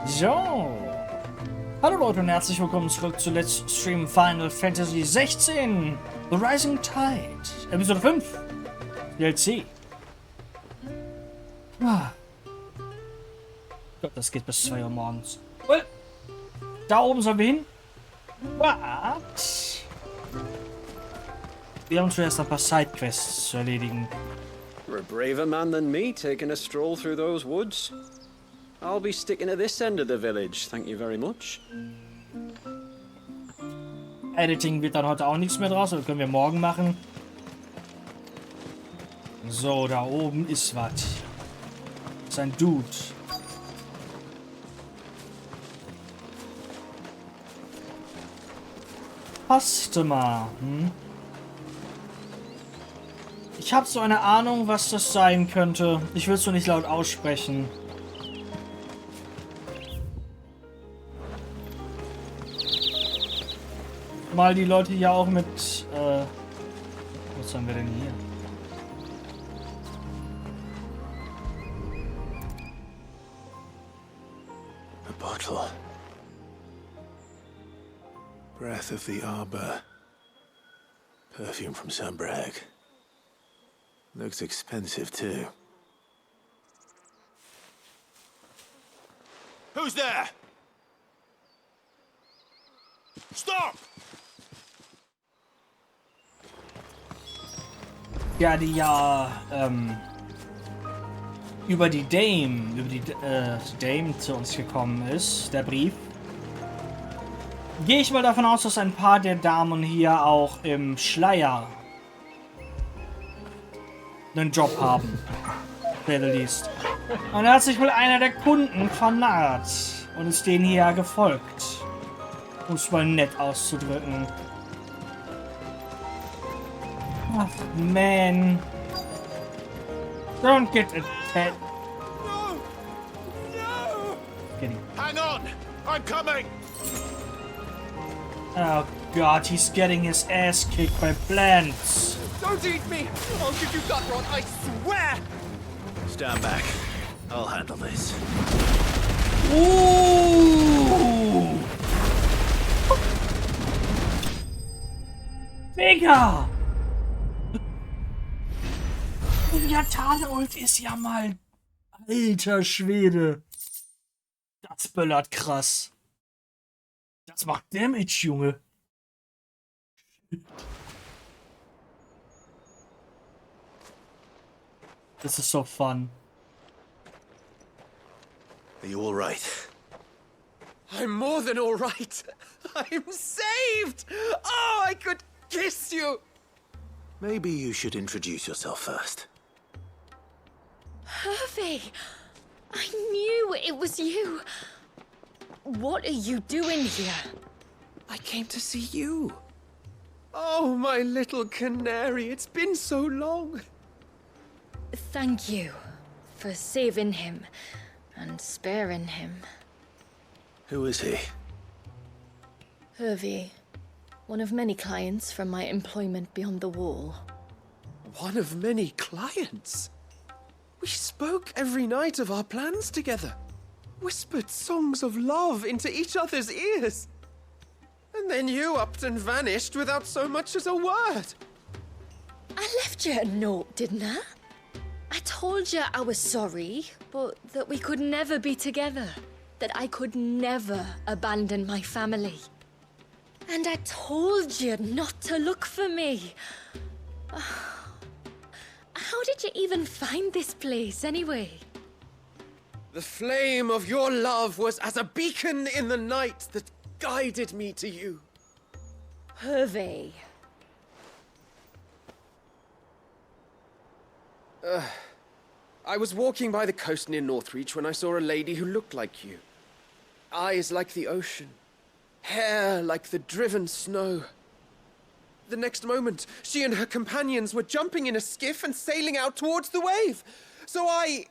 So. Hallo Leute und herzlich willkommen zurück zu Let's Stream Final Fantasy XVI The Rising Tide, Episode 5, DLC. Gott, das geht bis 2 Uhr morgens. Well, da oben sollen wir hin. What? Wir haben zuerst ein paar Sidequests zu erledigen. You're a braver man than me, taking a stroll through those woods. I'll be sticking at this end of the village, thank you very much. Editing wird dann heute auch nichts mehr draus, das können wir morgen machen. So, da oben ist was. Das ist ein Dude. Passte mal. Ich habe so eine Ahnung, was das sein könnte. Ich will es nur nicht laut aussprechen. Mal die Leute hier auch mit, was haben wir denn hier? A bottle. Breath of the arbor. Perfume from Sunbrag. Looks expensive too. Who's there? Stop! Ja, die über die Dame zu uns gekommen ist, der Brief. Gehe ich mal davon aus, dass ein paar der Damen hier auch im Schleier einen Job haben. Wer liest. Und da hat sich wohl einer der Kunden vernarrt und ist denen hier gefolgt. Um es mal nett auszudrücken. Ach, man. Don't get attacked. No! No! Kidding. Hang on! I'm coming! Oh god, he's getting his ass kicked by plants. Don't eat me! I'll give you gut rot, I swear! Stand back. I'll handle this. Ooh! Digga! Ja, Ult ist ja mal... Alter Schwede. Das böllert krass. Das macht Damage, Junge. Das ist so fun. Are you all right? I'm more than all right. I'm saved! Oh, I could kiss you! Maybe you should introduce yourself first. Hervey! I knew it was you. What are you doing here? I came to see you. Oh, my little canary, it's been so long. Thank you for saving him and sparing him. Who is he? Hervey, one of many clients from my employment beyond the wall. One of many clients? We spoke every night of our plans together. Whispered songs of love into each other's ears. And then you upped and vanished without so much as a word. I left you a note, didn't I? I told you I was sorry, but that we could never be together. That I could never abandon my family. And I told you not to look for me. How did you even find this place, anyway? The flame of your love was as a beacon in the night that guided me to you. Hervey. I was walking by the coast near Northreach when I saw a lady who looked like you. Eyes like the ocean. Hair like the driven snow. The next moment, she and her companions were jumping in a skiff and sailing out towards the wave. So I,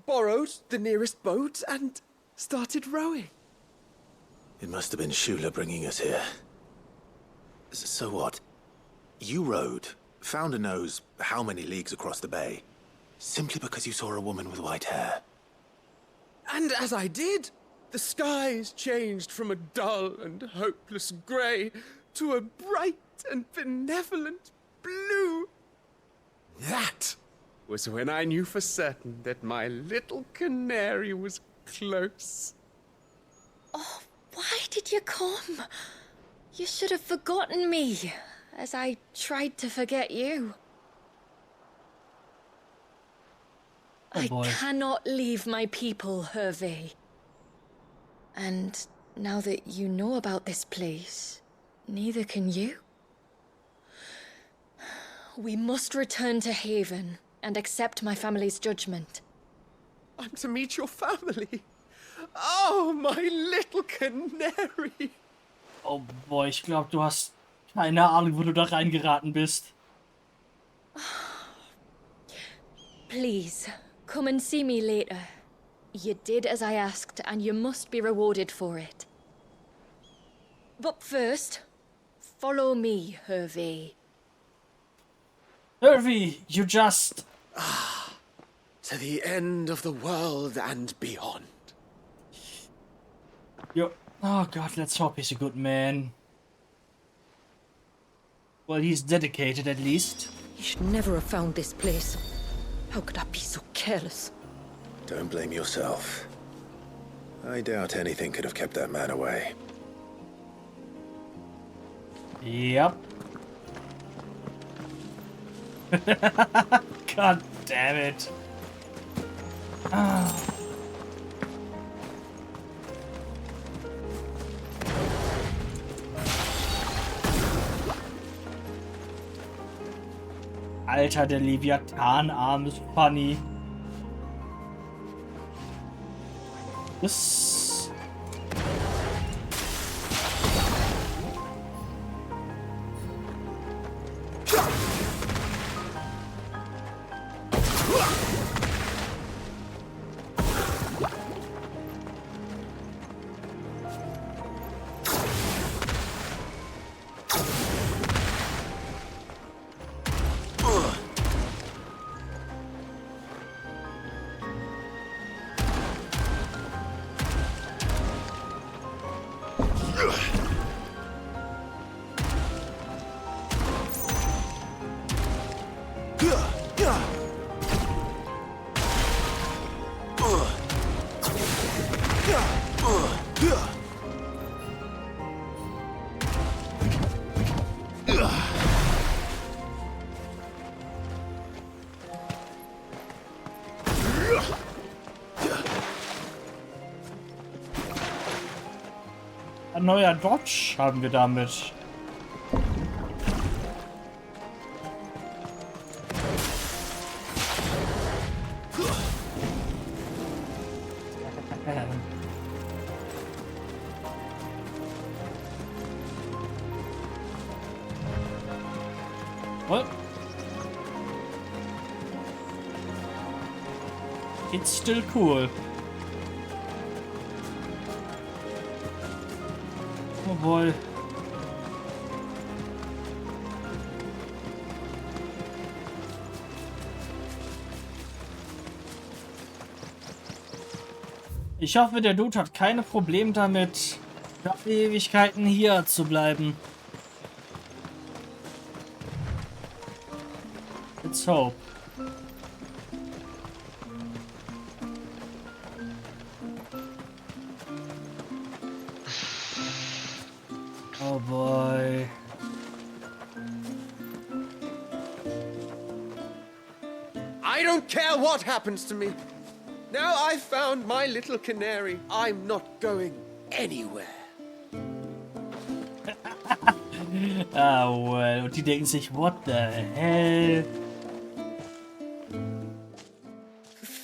borrowed the nearest boat and started rowing. It must have been Shula bringing us here. So what? You rowed, found a nose how many leagues across the bay, simply because you saw a woman with white hair. And as I did, the skies changed from a dull and hopeless grey to a bright and benevolent blue. That was when I knew for certain that my little canary was close. Oh, why did you come? You should have forgotten me, as I tried to forget you. Oh boy. I cannot leave my people, Hervé. And now that you know about this place, neither can you. We must return to Haven and accept my family's judgment. I'm to meet your family. Oh, my little canary. Oh boy, ich glaube, du hast keine Ahnung, wo du da reingeraten bist. Please, come and see me later. You did as I asked, and you must be rewarded for it. But first, follow me, Hervé. Hervé, you just... To the end of the world and beyond. You... Oh god, let's hope he's a good man. Well, he's dedicated at least. He should never have found this place. How could I be so careless? Don't blame yourself. I doubt anything could have kept that man away. Yep. God damn it. Ah. Alter, der Leviathan-Arm ist funny. Das... Ein neuer Dodge haben wir damit. What? It's still cool. Oh boy. Ich hoffe, der Dude hat keine Probleme damit, für Ewigkeiten hier zu bleiben. Let's hope. Oh boy. I don't care what happens to me. Now I've found my little canary, I'm not going anywhere. Ah, well. Und die denken sich, what the hell?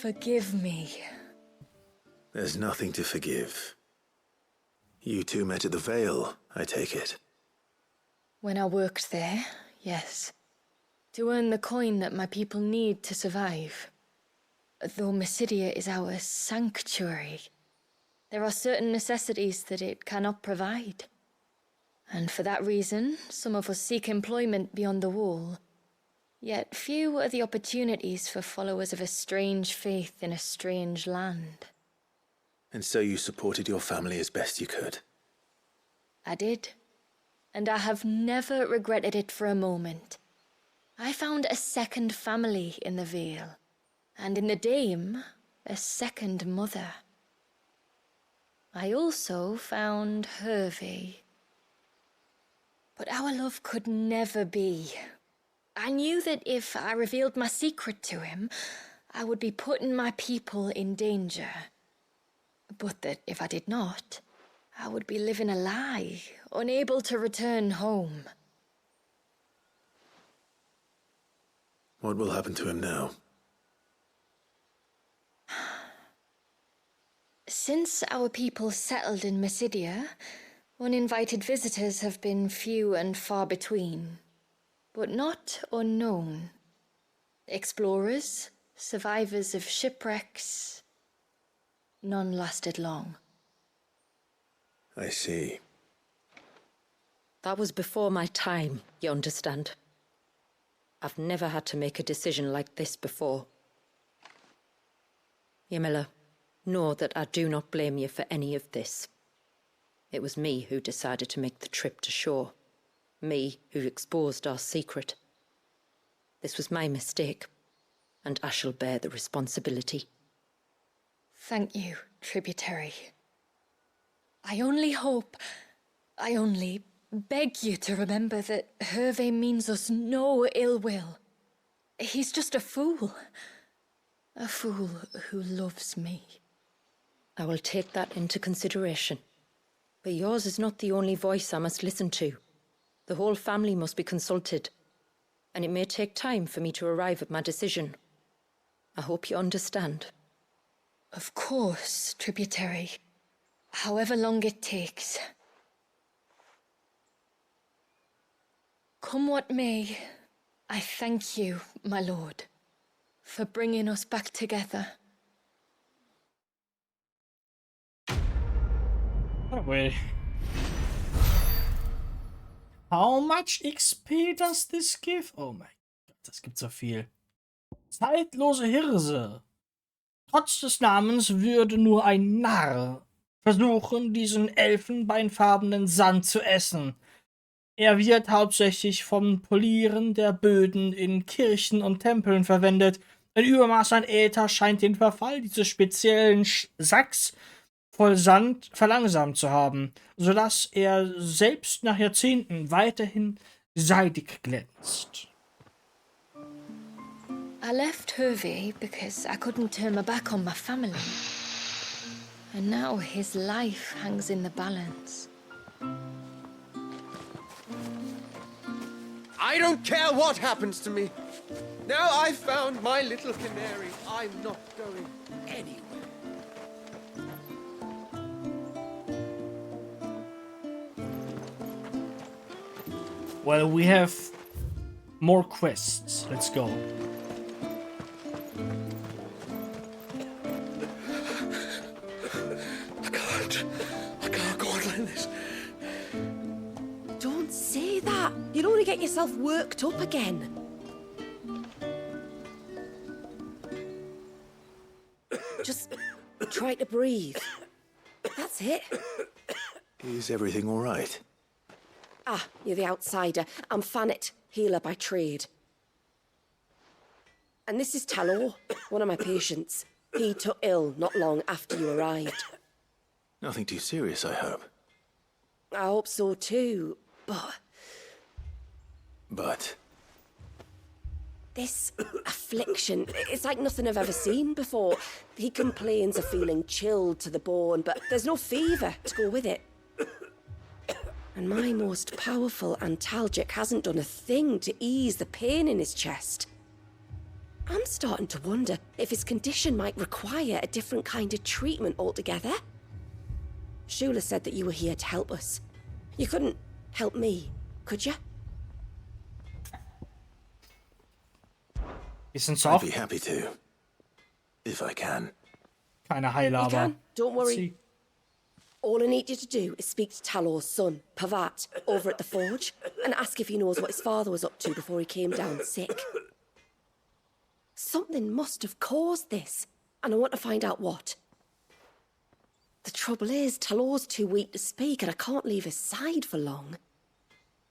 Forgive me. There's nothing to forgive. You two met at the Vale, I take it. When I worked there, yes. To earn the coin that my people need to survive. Though Mysidia is our sanctuary, there are certain necessities that it cannot provide. And for that reason, some of us seek employment beyond the wall. Yet few are the opportunities for followers of a strange faith in a strange land. And so you supported your family as best you could. I did. And I have never regretted it for a moment. I found a second family in the Vale. And in the Dame, a second mother. I also found Hervey. But our love could never be. I knew that if I revealed my secret to him, I would be putting my people in danger. But that if I did not, I would be living a lie, unable to return home. What will happen to him now? Since our people settled in Mysidia, uninvited visitors have been few and far between, but not unknown. Explorers, survivors of shipwrecks, none lasted long. I see. That was before my time, you understand? I've never had to make a decision like this before. Yamila, know that I do not blame you for any of this. It was me who decided to make the trip to shore. Me who exposed our secret. This was my mistake, and I shall bear the responsibility. Thank you, tributary. I only beg you to remember that Hervey means us no ill will. He's just a fool. A fool who loves me. I will take that into consideration. But yours is not the only voice I must listen to. The whole family must be consulted, and it may take time for me to arrive at my decision. I hope you understand. Of course, tributary. However long it takes. Come what may, I thank you, my lord, for bringing us back together. Oh, wait. How much XP does this give? Oh mein Gott, das gibt so viel. Zeitlose Hirse. Trotz des Namens würde nur ein Narr versuchen, diesen elfenbeinfarbenen Sand zu essen. Er wird hauptsächlich vom Polieren der Böden in Kirchen und Tempeln verwendet. Ein Übermaß an Äther scheint den Verfall dieses speziellen Sacks voll Sand verlangsamt zu haben, sodass er selbst nach Jahrzehnten weiterhin seidig glänzt. I left Hervey because I couldn't turn my back on my family. And now his life hangs in the balance. I don't care what happens to me. Now I've found my little canary. I'm not going anywhere. Well, we have more quests. Let's go. I can't go on like this. Don't say that. You'll only get yourself worked up again. Just try to breathe. That's it. Is everything all right? Ah, you're the outsider. I'm Fannet, healer by trade. And this is Talor, one of my patients. He took ill not long after you arrived. Nothing too serious, I hope. I hope so too, but... But... This affliction, it's like nothing I've ever seen before. He complains of feeling chilled to the bone, but there's no fever to go with it. And my most powerful antalgic hasn't done a thing to ease the pain in his chest. I'm starting to wonder if his condition might require a different kind of treatment altogether. Shula said that you were here to help us. You couldn't help me, could you? Bisschen I'd soft. be happy to. If I can. Keine You Heilaber. can, don't worry. See. All I need you to do is speak to Talor's son, Pavat, over at the forge, and ask if he knows what his father was up to before he came down sick. Something must have caused this, and I want to find out what. The trouble is, Talor's too weak to speak, and I can't leave his side for long.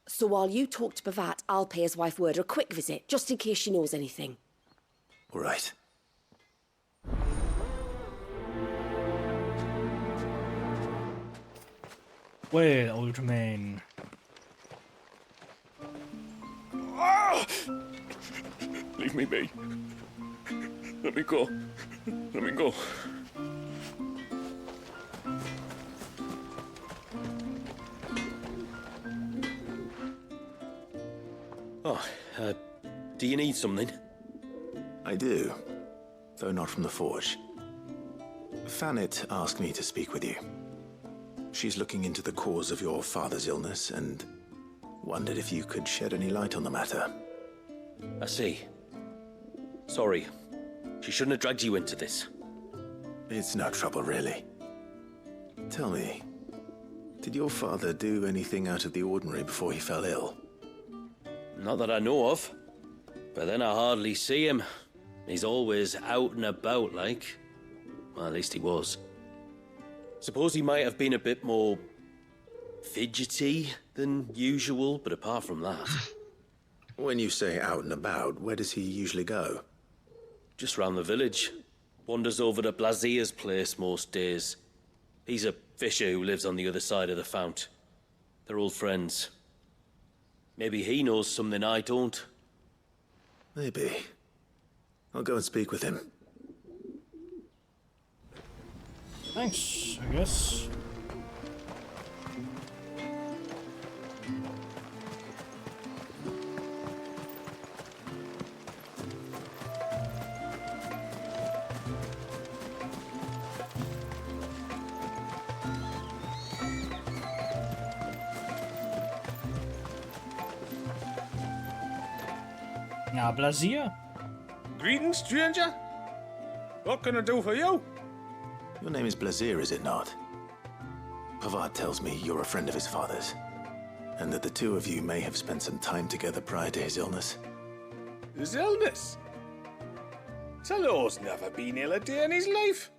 So while you talk to Bhavat, I'll pay his wife Word a quick visit, just in case she knows anything. All right. Well, old man. Leave me be. Let me go. Let me go. Oh, do you need something? I do, though not from the forge. Fanit asked me to speak with you. She's looking into the cause of your father's illness and wondered if you could shed any light on the matter. I see. Sorry. She shouldn't have dragged you into this. It's no trouble, really. Tell me, did your father do anything out of the ordinary before he fell ill? Not that I know of. But then I hardly see him. He's always out and about, like. Well, at least he was. Suppose he might have been a bit more fidgety than usual, but apart from that... When you say out and about, where does he usually go? Just round the village. Wanders over to Blazier's place most days. He's a fisher who lives on the other side of the fount. They're old friends. Maybe he knows something I don't. Maybe. I'll go and speak with him. Thanks, I guess. Now, Blazier. Greetings, stranger. What can I do for you? Your name is Blazier, is it not? Pavad tells me you're a friend of his father's, and that the two of you may have spent some time together prior to his illness. His illness? Talor's never been ill a day in his life.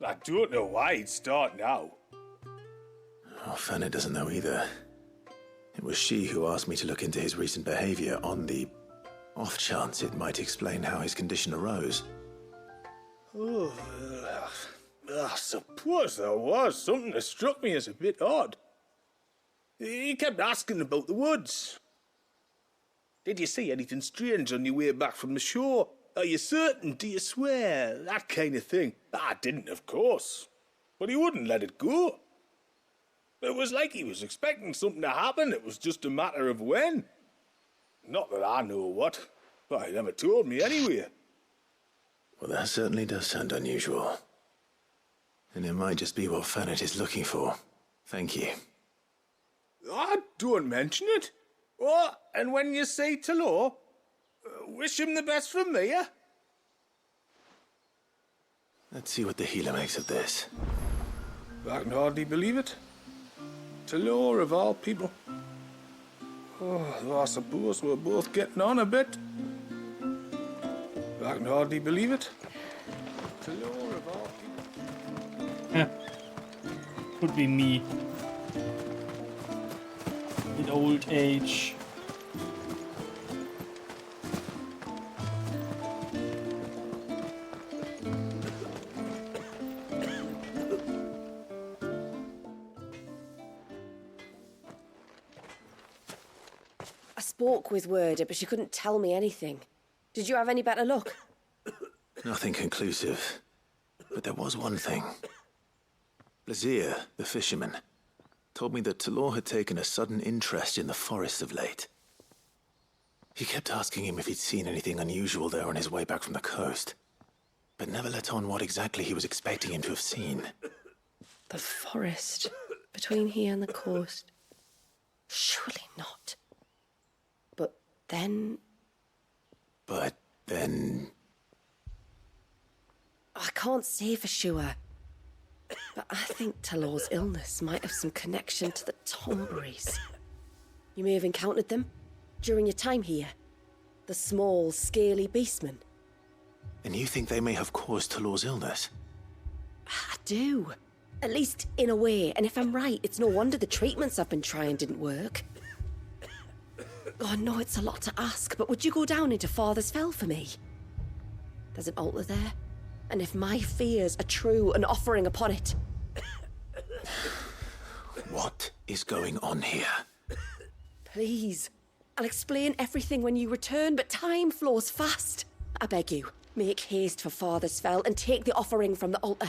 I don't know why he'd start now. Oh, Fanny doesn't know either. It was she who asked me to look into his recent behavior on the off chance it might explain how his condition arose. Oh, I suppose there was something that struck me as a bit odd. He kept asking about the woods. Did you see anything strange on your way back from the shore? Are you certain? Do you swear? That kind of thing. I didn't, of course. But he wouldn't let it go. It was like he was expecting something to happen. It was just a matter of when. Not that I know what, but he never told me anyway. Well, that certainly does sound unusual. And it might just be what Fanit is looking for. Thank you. Ah, don't mention it. Oh, and when you say Talor, wish him the best from me, eh? Let's see what the healer makes of this. I can hardly believe it. Talor of all people. Oh, though I suppose we're both getting on a bit. I can hardly believe it. Talor of all people. Yeah. Could be me. In old age. I spoke with Werder, but she couldn't tell me anything. Did you have any better luck? Nothing conclusive. But there was one thing. Blazier, the fisherman, told me that Talor had taken a sudden interest in the forest of late. He kept asking him if he'd seen anything unusual there on his way back from the coast, but never let on what exactly he was expecting him to have seen. The forest between here and the coast. Surely not. But then... I can't say for sure. But I think Talor's illness might have some connection to the Tomberries. You may have encountered them during your time here. The small, scaly beastmen. And you think they may have caused Talor's illness? I do. At least in a way, and if I'm right, it's no wonder the treatments I've been trying didn't work. Oh, I know it's a lot to ask, but would you go down into Father's Fell for me? There's an altar there, and if my fears are true, an offering upon it. What is going on here? Please. I'll explain everything when you return, but time flows fast. I beg you, make haste for Father's Fell and take the offering from the altar.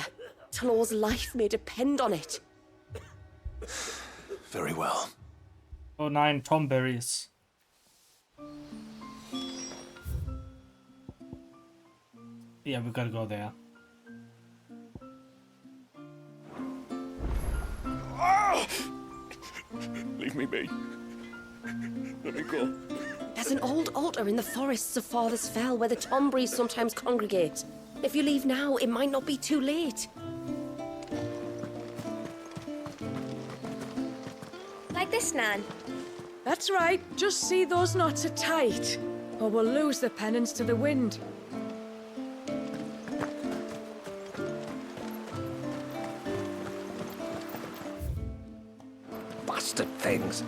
Talor's life may depend on it. Very well. Oh nein, Tomberries. Yeah, we gotta go there. Leave me be. Let me go. There's an old altar in the forests of Father's Fell where the Tombries sometimes congregate. If you leave now, it might not be too late. Like this, Nan? That's right. Just see those knots are tight, or we'll lose the pennants to the wind. Bastard things.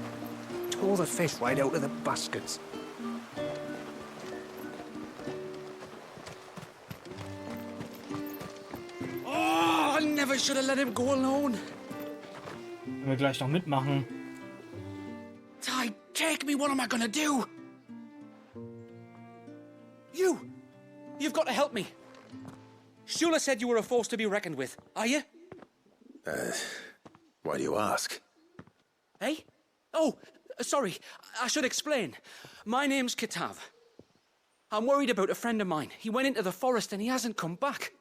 Tore the fish right out of the baskets. Oh, I never should have let him go alone. Können wir gleich noch mitmachen. Ty, take me, what am I gonna do? You've got to help me. Shula said you were a force to be reckoned with. Are you? Why do you ask? Eh? Oh, sorry. I should explain. My name's Kitav. I'm worried about a friend of mine. He went into the forest and he hasn't come back.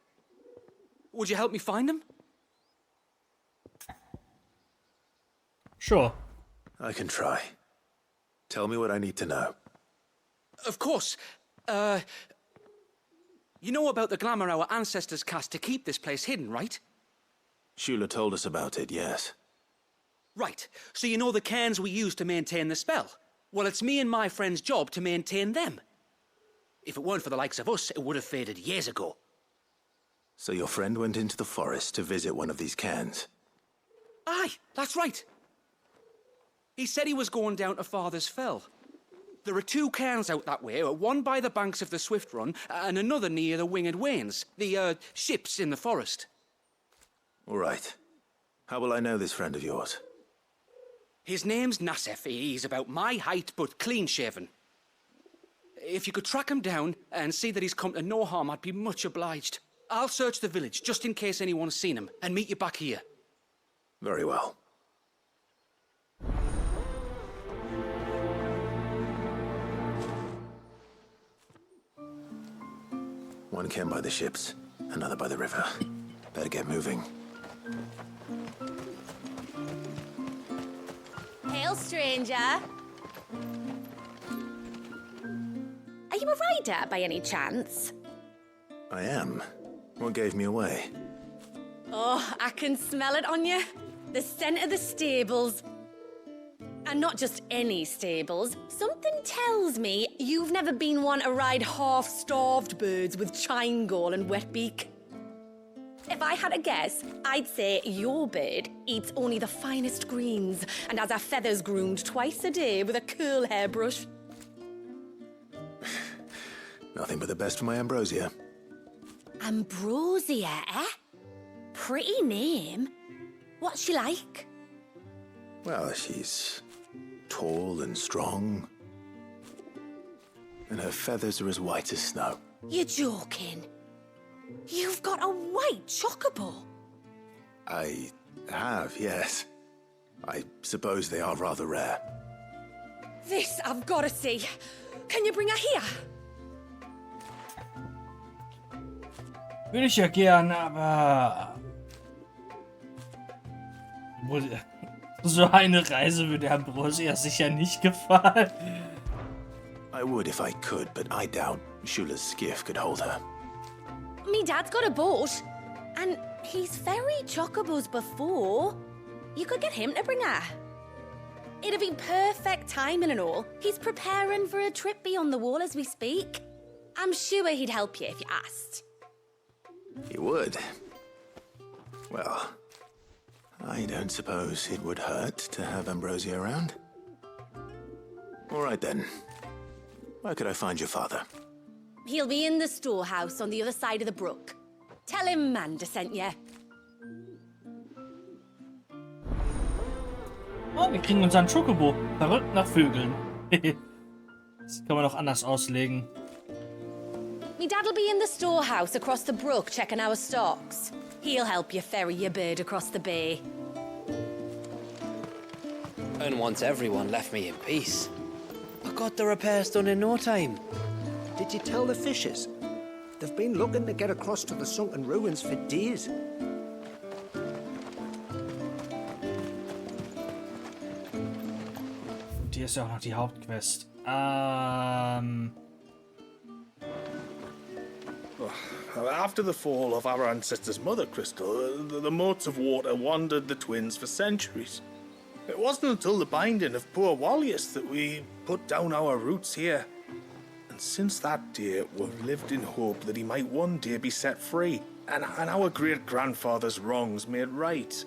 Would you help me find him? Sure. I can try. Tell me what I need to know. Of course. You know about the glamour our ancestors cast to keep this place hidden, right? Shula told us about it, yes. Right. So you know the cairns we use to maintain the spell? Well, it's me and my friend's job to maintain them. If it weren't for the likes of us, it would have faded years ago. So your friend went into the forest to visit one of these cairns? Aye, that's right. He said he was going down to Father's Fell. There are two cairns out that way, one by the banks of the Swift Run, and another near the Winged Wains, the, ships in the forest. All right. How will I know this friend of yours? His name's Nassef. He's about my height, but clean-shaven. If you could track him down and see that he's come to no harm, I'd be much obliged. I'll search the village, just in case anyone's seen him, and meet you back here. Very well. One cairn by the ships, another by the river. Better get moving. Hail, stranger. Are you a rider by any chance? I am. What gave me away? Oh, I can smell it on you. The scent of the stables. And not just any stables. Something tells me you've never been one to ride half-starved birds with chine-gall and wet beak. If I had a guess, I'd say your bird eats only the finest greens and has her feathers groomed twice a day with a curl hairbrush. Nothing but the best for my ambrosia. Ambrosia, eh? Pretty name. What's she like? Well, she's tall and strong. And her feathers are as white as snow. You're joking. You've got a white chocobo. I have, yes. I suppose they are rather rare. This I've got to see. Can you bring her here? Würde ich ja gern, aber... So eine Reise würde Ambrosia sicher nicht gefallen. I would if I could, but I doubt Shula's skiff could hold her. Me dad's got a boat. And he's ferried chocobos before. You could get him to bring her. It'd be perfect timing and all. He's preparing for a trip beyond the wall as we speak. I'm sure he'd help you if you asked. He would. Well, I don't suppose it would hurt to have Ambrosia around. All right then. Where could I find your father? He'll be in the storehouse on the other side of the brook. Tell him Manda sent you. Oh, wir kriegen unseren Chocobo. Verrückt nach Vögeln. Das kann man auch anders auslegen. Me dad'll be in the storehouse across the brook checking our stocks. He'll help you ferry your bird across the bay. And once everyone left me in peace, I got the repairs done in no time. Did you tell the fishes? They've been looking to get across to the sunken ruins for days. Und hier ist ja auch noch die Hauptquest. After the fall of our ancestor's mother crystal, the motes of water wandered the twins for centuries. It wasn't until the binding of poor Wallius that we put down our roots here. And since that day, we've lived in hope that he might one day be set free, and our great-grandfather's wrongs made right.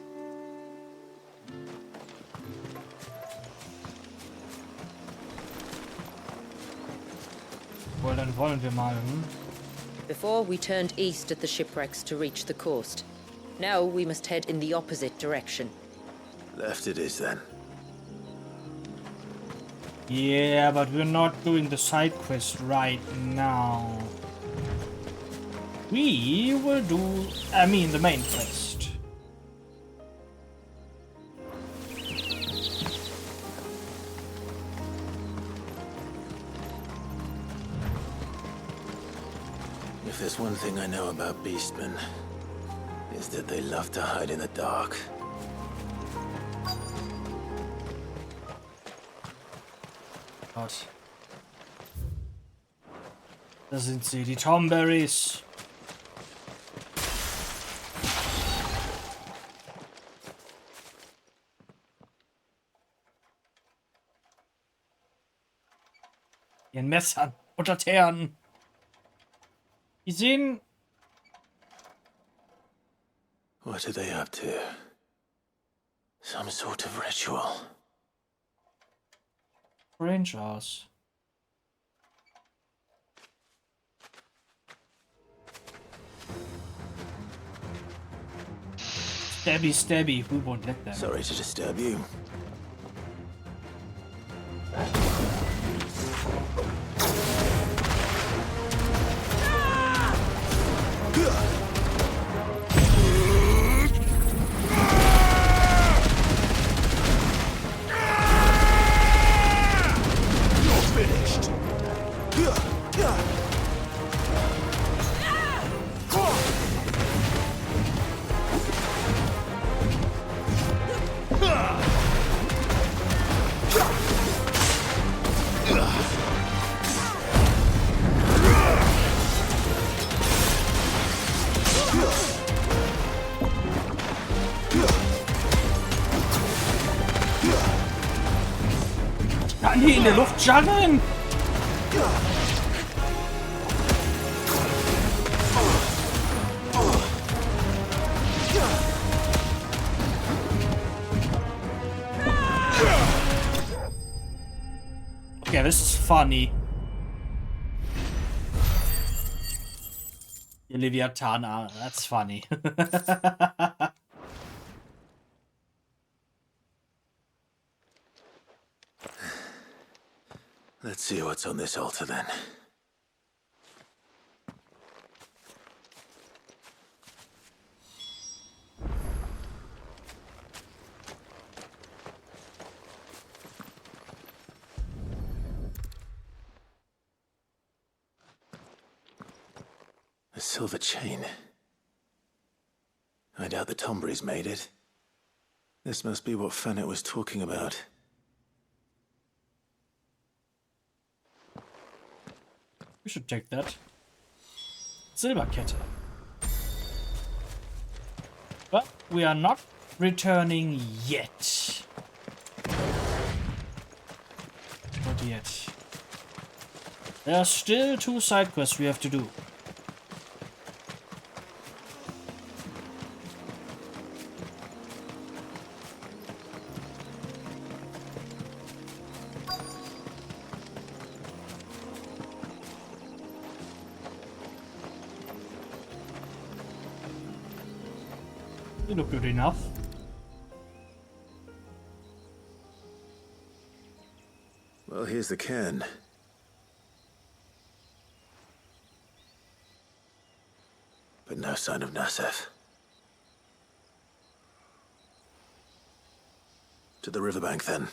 Well, dann wollen wir mal, Before, we turned east at the shipwrecks to reach the coast. Now we must head in the opposite direction. Left it is then. Yeah, but we're not doing the side quest right now. We will do, the main quest. If there's one thing I know about beastmen, is that they love to hide in the dark. Gott. Da sind sie, die Tomberries. Ihren Messern und Laternen. Die sehen... What are they up to? Some sort of ritual. strange aus. Stabby, stabby. We won't let them. Sorry to disturb you. Kann die in der Luft juggeln? Okay, this is funny. Ihr Leviathan, that's funny. Let's see what's on this altar then. A silver chain. I doubt the Tombries made it. This must be what Fennet was talking about. We should take that. Silberkette. But we are not returning yet. Not yet. There are still 2 side quests we have to do. You look good enough. Well, here's the cairn. But no sign of Nassef. To the riverbank, then.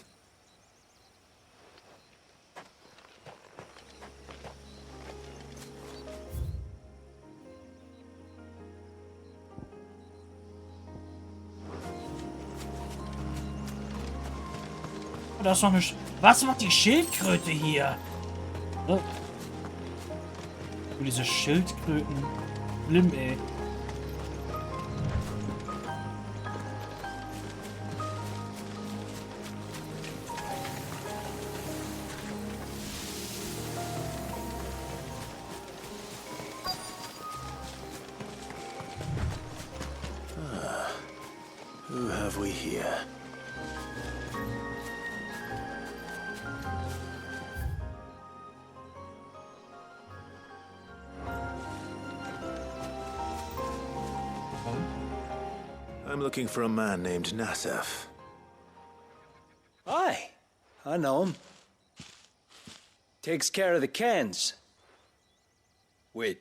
Da ist noch eine... Was macht die Schildkröte hier? Oh. Diese Schildkröten. Schlimm, ey. Who have we here? I'm looking for a man named Nassef. Aye, I know him. Takes care of the cans. Wait,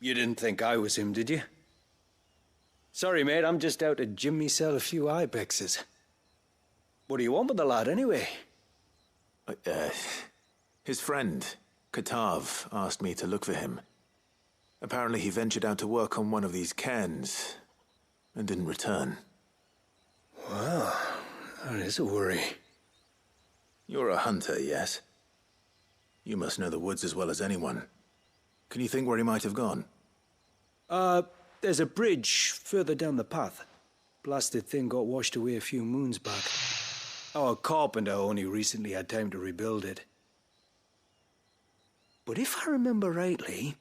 you didn't think I was him, did you? Sorry, mate, I'm just out to gym myself a few ibexes. What do you want with the lad, anyway? His friend, Katav, asked me to look for him. Apparently he ventured out to work on one of these cairns and didn't return. Well, that is a worry. You're a hunter, yes? You must know the woods as well as anyone. Can you think where he might have gone? There's a bridge further down the path. Blasted thing got washed away a few moons back. Our carpenter only recently had time to rebuild it. But if I remember rightly,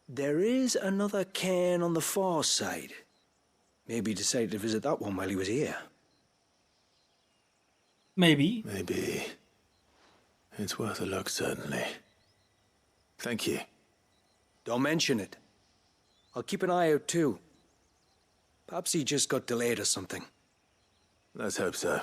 there is another cairn on the far side. Maybe he decided to visit that one while he was here. Maybe. Maybe. It's worth a look, certainly. Thank you. Don't mention it. I'll keep an eye out too. Perhaps he just got delayed or something. Let's hope so.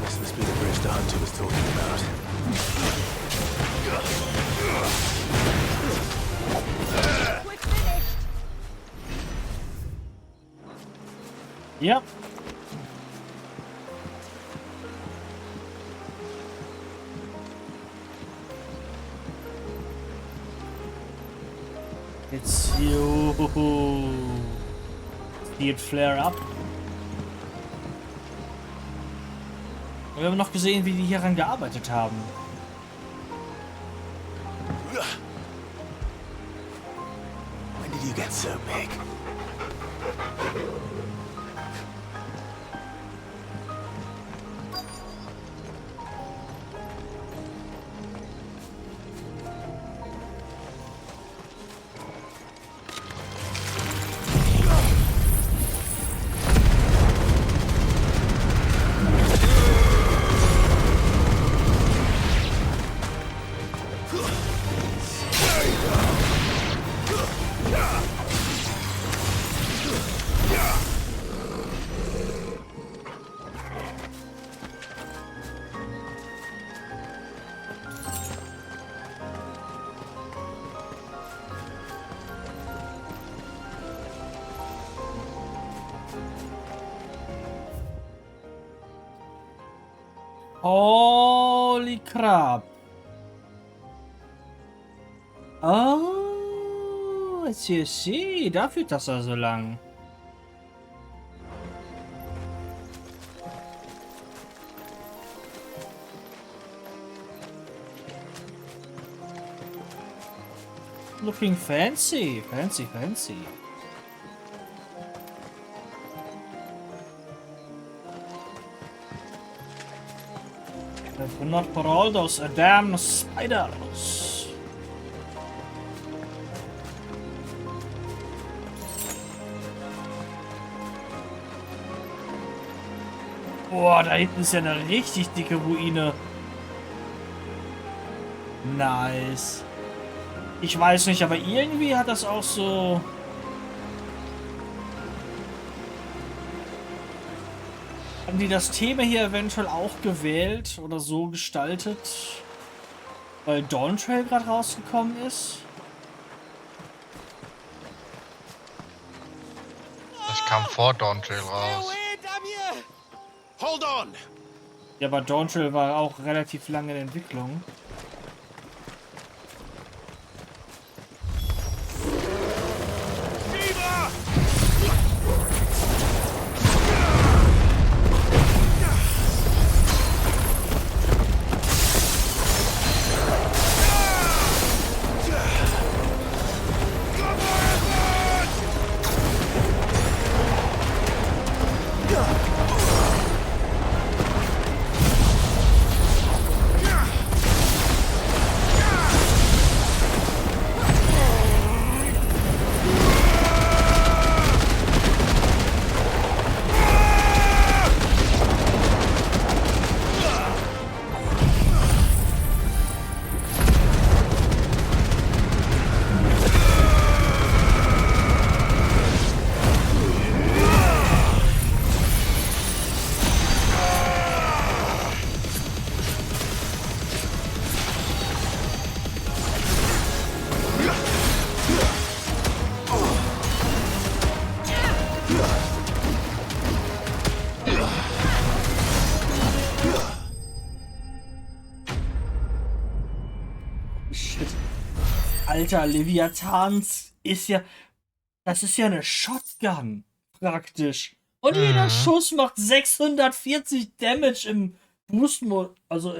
This must be the bridge the hunter was talking about. Yep. It's you. See it flare up. Wir haben noch gesehen, wie die hieran gearbeitet haben. When did you get so big? Holy crap. Oh, I see. Dafür ist das ja so lang. Looking fancy. Fancy. 500 Parol, those damn spiders. Boah, da hinten ist ja eine richtig dicke Ruine. Nice. Ich weiß nicht, aber irgendwie hat das auch so... Haben die das Thema hier eventuell auch gewählt oder so gestaltet? Weil Dawn Trail gerade rausgekommen ist? Das kam vor Dawn Trail raus. Hold on! Ja, aber Dawn Trail war auch relativ lange in Entwicklung. Alter, Leviathans ist ja... Das ist ja eine Shotgun, praktisch. Und jeder Schuss macht 640 Damage im Boost-Mode. Also,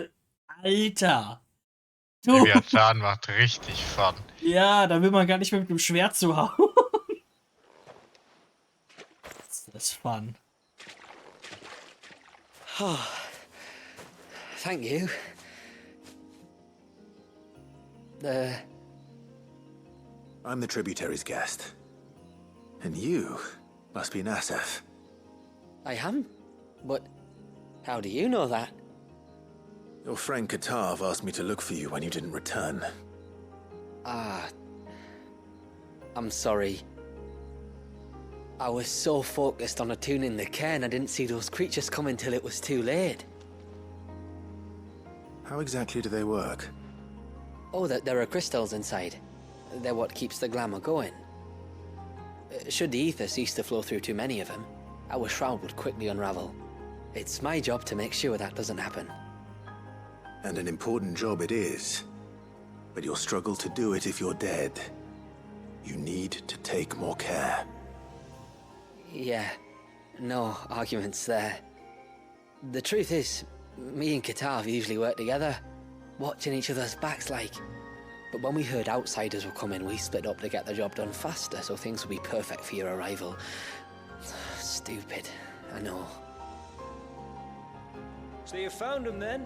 Alter. Du. Leviathan macht richtig Fun. Ja, da will man gar nicht mehr mit dem Schwert zu hauen. Das ist fun. Oh, thank you. I'm the tributary's guest. And you must be Nasef. I am? But how do you know that? Your friend Katav asked me to look for you when you didn't return. Ah, I'm sorry. I was so focused on attuning the cairn, I didn't see those creatures come until it was too late. How exactly do they work? Oh, there are crystals inside. They're what keeps the glamour going. Should the ether cease to flow through too many of them, our shroud would quickly unravel. It's my job to make sure that doesn't happen. And an important job it is. But you'll struggle to do it if you're dead. You need to take more care. Yeah, no arguments there. The truth is, me and Katav usually work together, watching each other's backs like. But when we heard outsiders were coming, we split up to get the job done faster, so things would be perfect for your arrival. Stupid, I know. So you found him then?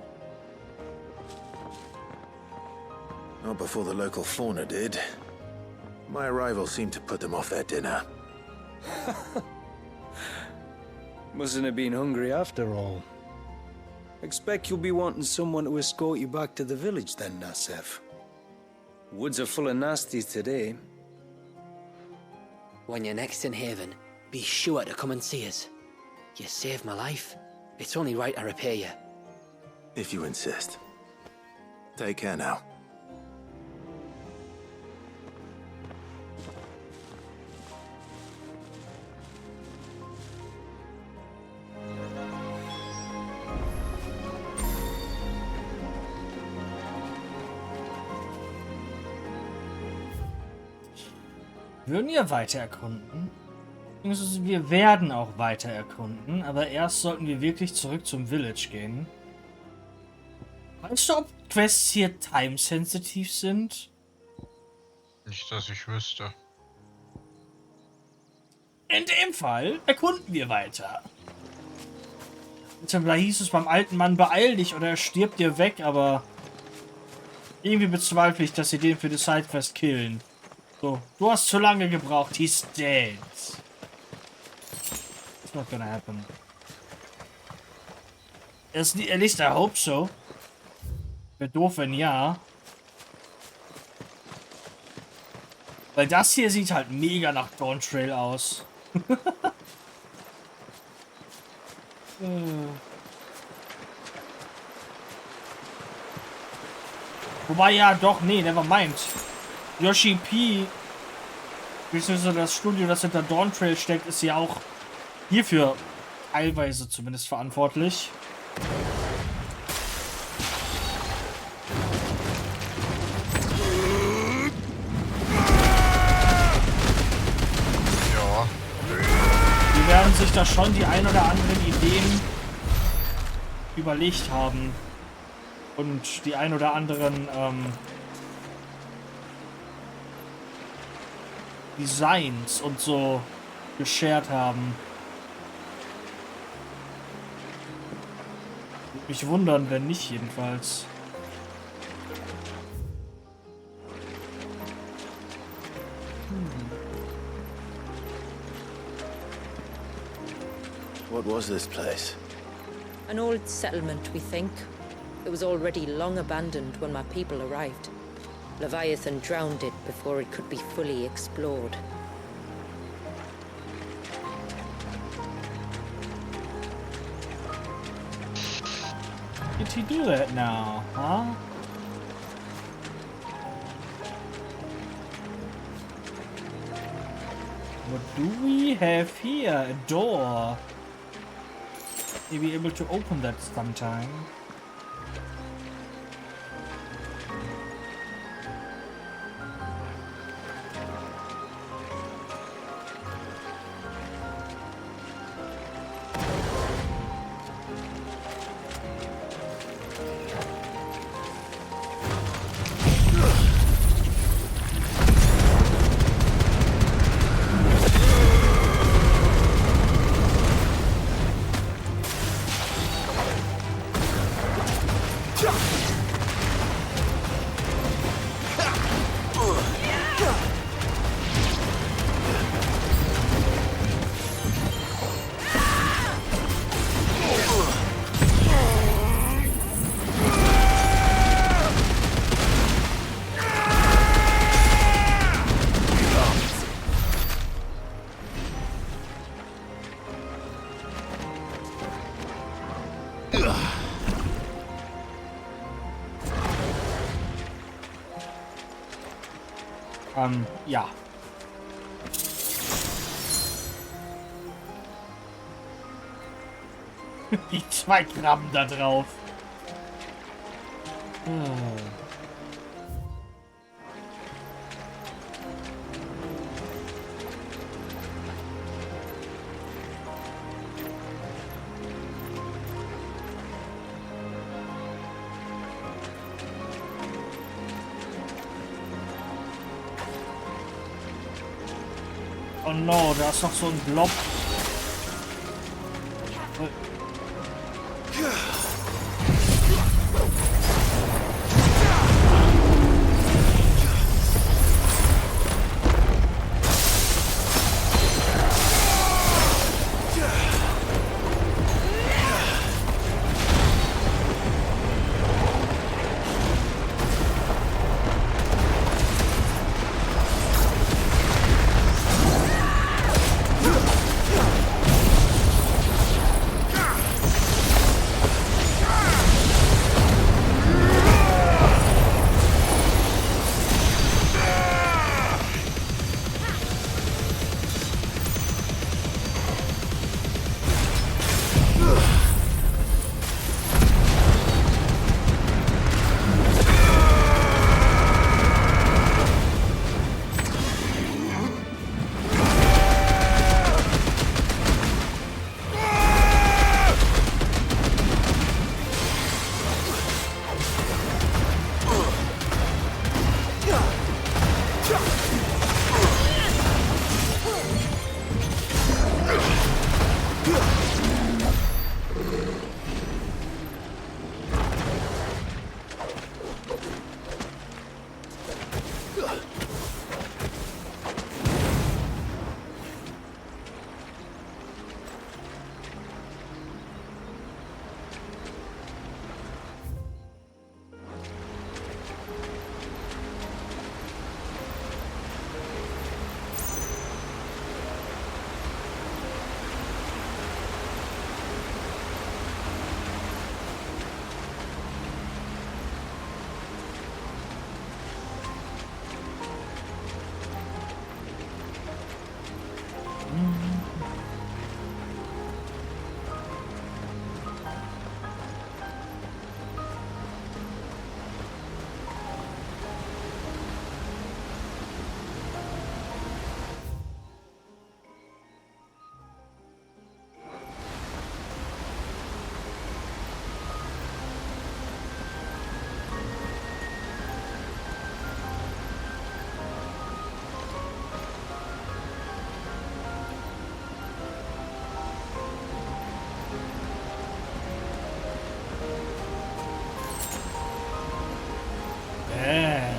Not before the local fauna did. My arrival seemed to put them off their dinner. Mustn't have been hungry after all. Expect you'll be wanting someone to escort you back to the village then, Nasef. Woods are full of nasties today. When you're next in Haven, be sure to come and see us. You saved my life. It's only right I repay you. If you insist. Take care now. Würden wir weiter erkunden? Wir werden auch weiter erkunden, aber erst sollten wir wirklich zurück zum Village gehen. Weißt du, ob Quests hier time-sensitiv sind? Nicht, dass ich wüsste. In dem Fall erkunden wir weiter. Da hieß es beim alten Mann, beeil dich oder er stirbt dir weg, aber irgendwie bezweifle ich, dass sie den für die Sidequest killen. So, du hast zu lange gebraucht, he's dead. It's not gonna happen. At least I hope so. Wäre doof, wenn ja. Weil das hier sieht halt mega nach Dawn Trail aus. Wobei ja doch, nee, never mind. Yoshi P, beziehungsweise das Studio, das hinter Dawn Trail steckt, ist ja auch hierfür teilweise zumindest verantwortlich. Ja. Die werden sich da schon die ein oder anderen Ideen überlegt haben. Und die ein oder anderen Designs und so geshared haben. Würde mich wundern, wenn nicht jedenfalls. What was this place? An old settlement, we think. It was already long abandoned when my people arrived. Leviathan drowned it before it could be fully explored. Did he do that now, huh? What do we have here? A door. May be able to open that sometime. Ja. Die 2 Gramm da drauf. Oh no, da ist noch so ein Blob. Bam.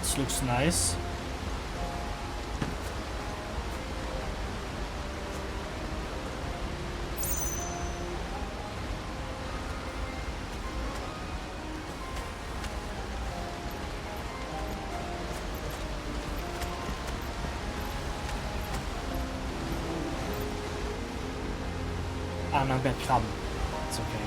This looks nice. No bad club. It's okay.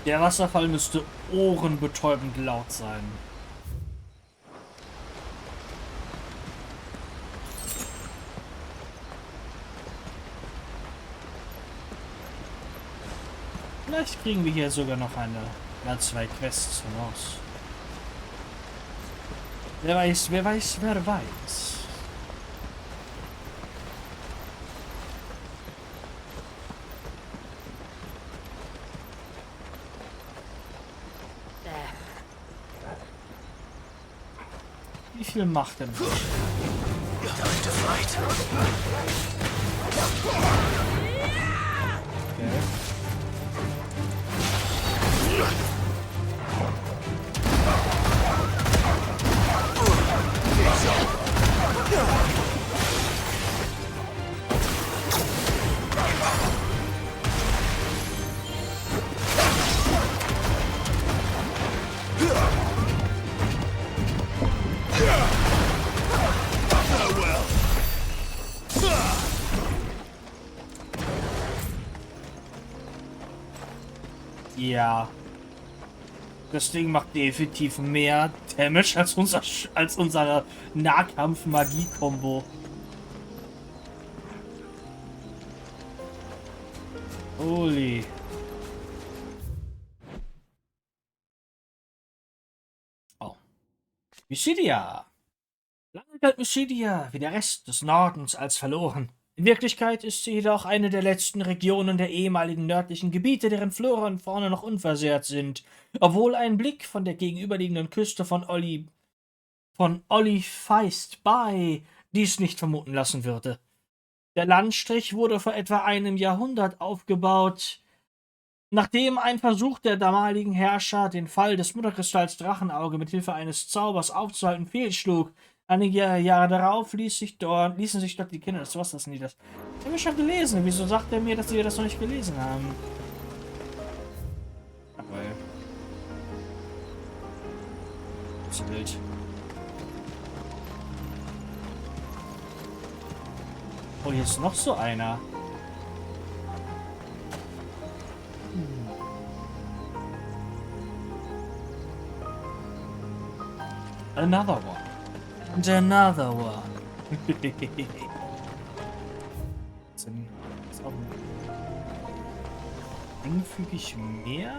Der Wasserfall müsste ohrenbetäubend laut sein. Vielleicht kriegen wir hier sogar noch eine, 2 Quests raus. Wer weiß, wer weiß, wer weiß. Wie viel macht denn das? Okay. Ja. Das Ding macht definitiv mehr Damage als unsere Nahkampf-Magie-Kombo. Holy. Oh. Mysidia. Lange galt Mysidia wie der Rest des Nordens als verloren. In Wirklichkeit ist sie jedoch eine der letzten Regionen der ehemaligen nördlichen Gebiete, deren Flora und Fauna noch unversehrt sind. Obwohl ein Blick von der gegenüberliegenden Küste von Olli Feist bei dies nicht vermuten lassen würde. Der Landstrich wurde vor etwa einem Jahrhundert aufgebaut, nachdem ein Versuch der damaligen Herrscher, den Fall des Mutterkristalls Drachenauge mit Hilfe eines Zaubers aufzuhalten, fehlschlug. Einige Jahre darauf ließen sich dort die Kinder des Wassers nieder. Das haben wir schon gelesen. Wieso sagt er mir, dass wir das noch nicht gelesen haben? Ach, weil. Das ist wild. Oh, hier ist noch so einer. Another one. And another one. Geringfügig mehr?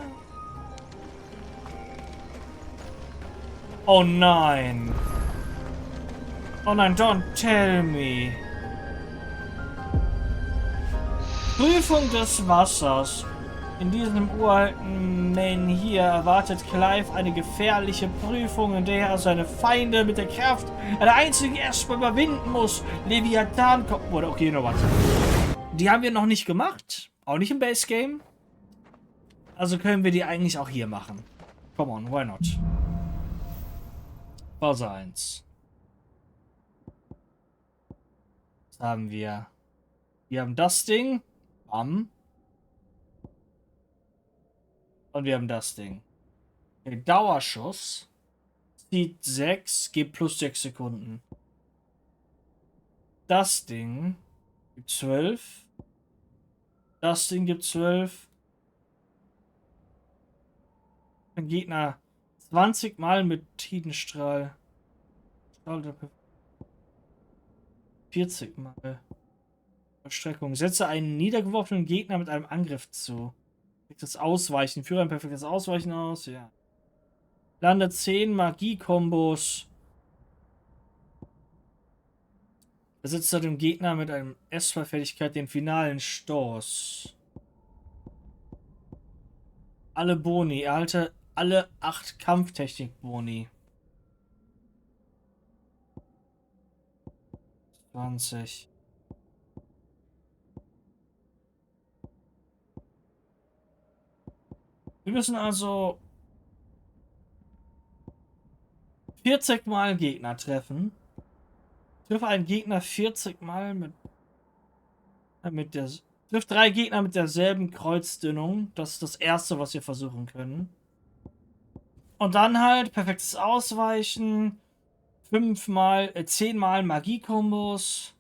Oh nein. Oh nein, don't tell me. Prüfung des Wassers. In diesem uralten Main hier erwartet Clive eine gefährliche Prüfung, in der er seine Feinde mit der Kraft einer einzigen erstmal überwinden muss. Leviathan kommt. Oder okay, noch was. Die haben wir noch nicht gemacht. Auch nicht im Base Game. Also können wir die eigentlich auch hier machen. Come on, why not? Phase 1. Was haben wir? Wir haben das Ding. Bam. Und wir haben das Ding. Okay, Dauerschuss. Zieht 6, gibt plus 6 Sekunden. Das Ding gibt 12. Das Ding gibt 12. Ein Gegner 20 Mal mit Tidenstrahl. 40 Mal. Verstreckung. Setze einen niedergeworfenen Gegner mit einem Angriff zu. Perfektes Ausweichen. Führe ein perfektes Ausweichen aus. Ja. Lande 10 Magie-Kombos. Besitzt dem Gegner mit einem S-Fertigkeit den finalen Stoß. Alle Boni. Erhalte alle 8 Kampftechnik-Boni. 20. Wir müssen also 40 Mal Gegner treffen. Trifft einen Gegner 40 Mal trifft 3 Gegner mit derselben Kreuzdünnung. Das ist das erste, was wir versuchen können. Und dann halt perfektes Ausweichen. 10 Mal Magie-Kombos.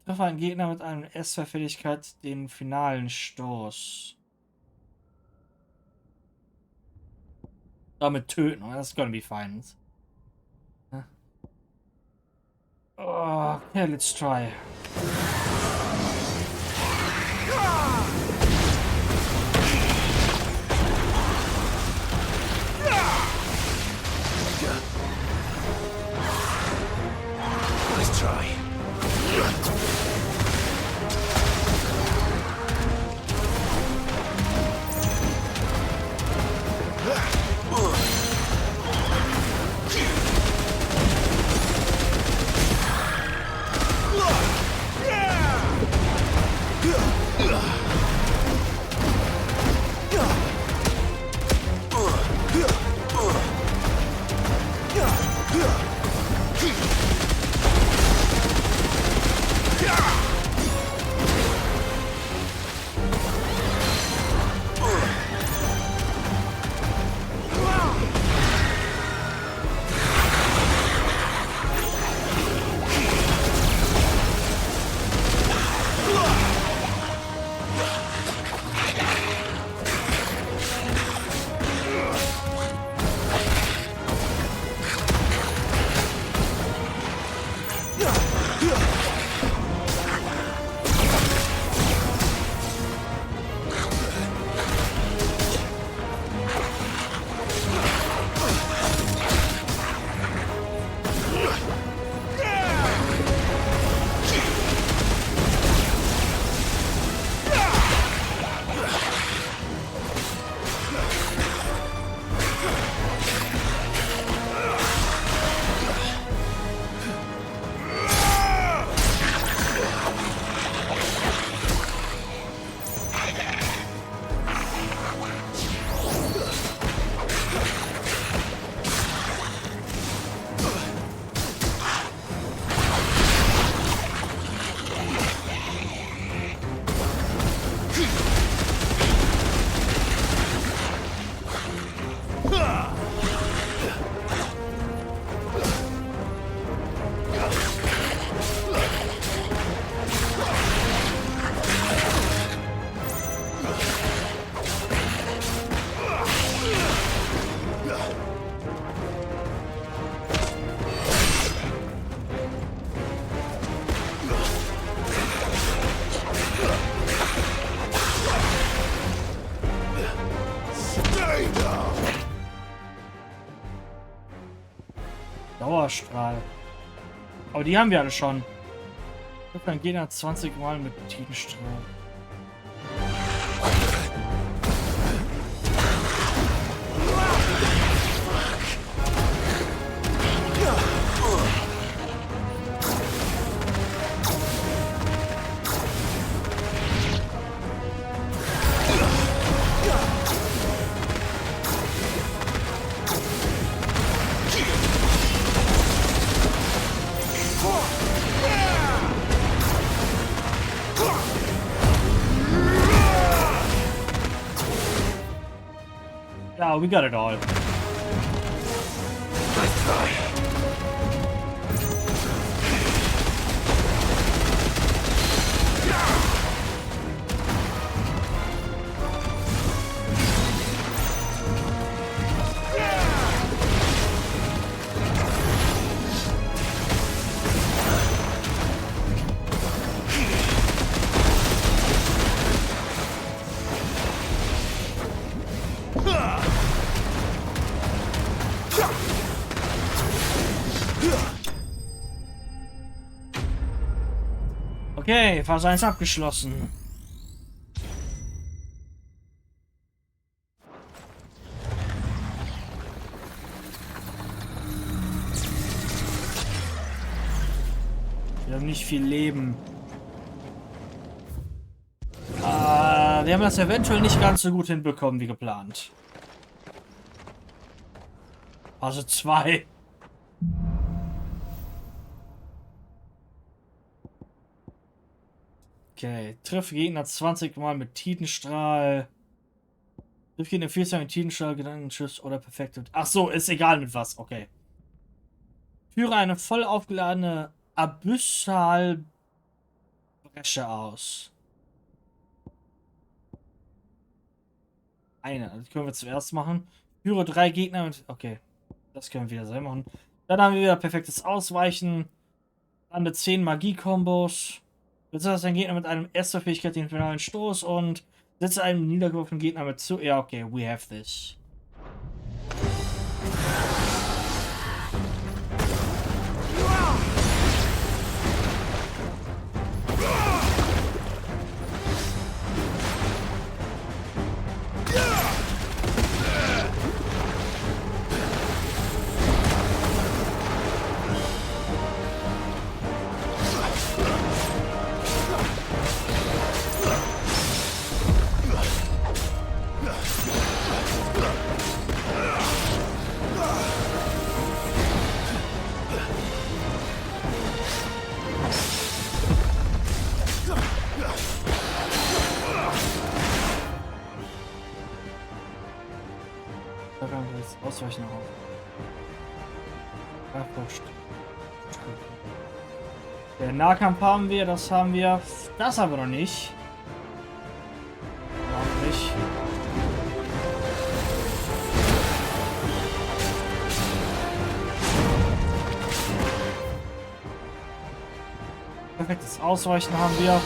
Treffe einen Gegner mit einem S-Fertigkeit den finalen Stoß. Damit töten, that's gonna be fine. Okay, let's try. Let's try. Dauerstrahl. Aber die haben wir alle schon. Dann gehen 20 Mal mit Tidenstrahl. Yeah, we got it all. Okay, Phase 1 abgeschlossen. Wir haben nicht viel Leben. Wir haben das eventuell nicht ganz so gut hinbekommen wie geplant. Phase 2. Okay, trifft Gegner 20 Mal mit Titanstrahl. Trifft Gegner 40 mit Titanstrahl, Gedankenschuss oder perfekte. Ach so, ist egal mit was, okay. Führe eine voll aufgeladene Abyssalbresche aus. Das können wir zuerst machen. Führe 3 Gegner mit. Okay, das können wir wieder selber machen. Dann haben wir wieder perfektes Ausweichen. Lande 10 Magie-Kombos. Besetzt einen Gegner mit einem erster Fähigkeit den finalen Stoß und setze einen niedergeworfenen Gegner mit zu. Ja, okay, we have this. Ausweichen auf. Der Nahkampf haben wir, das haben wir. Das haben wir noch nicht. Noch nicht. Perfektes Ausweichen haben wir.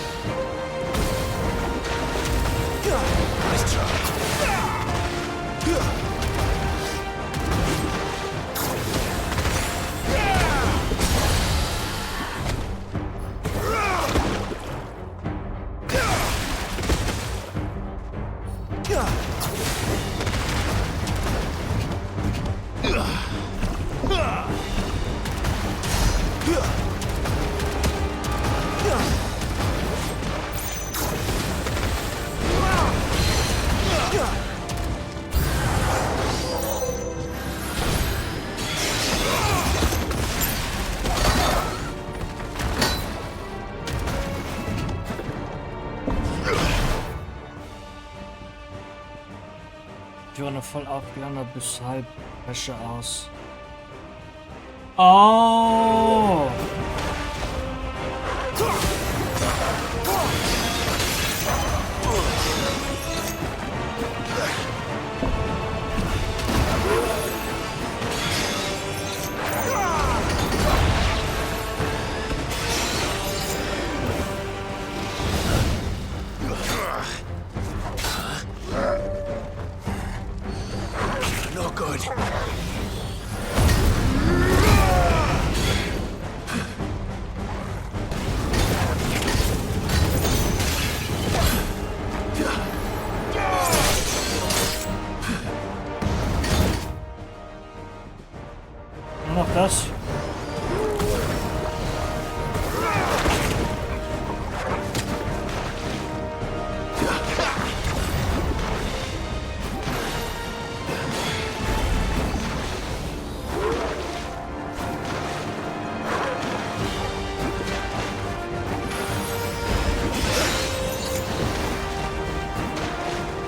Eine voll aufgeladener bis halb Wäsche aus. Oh!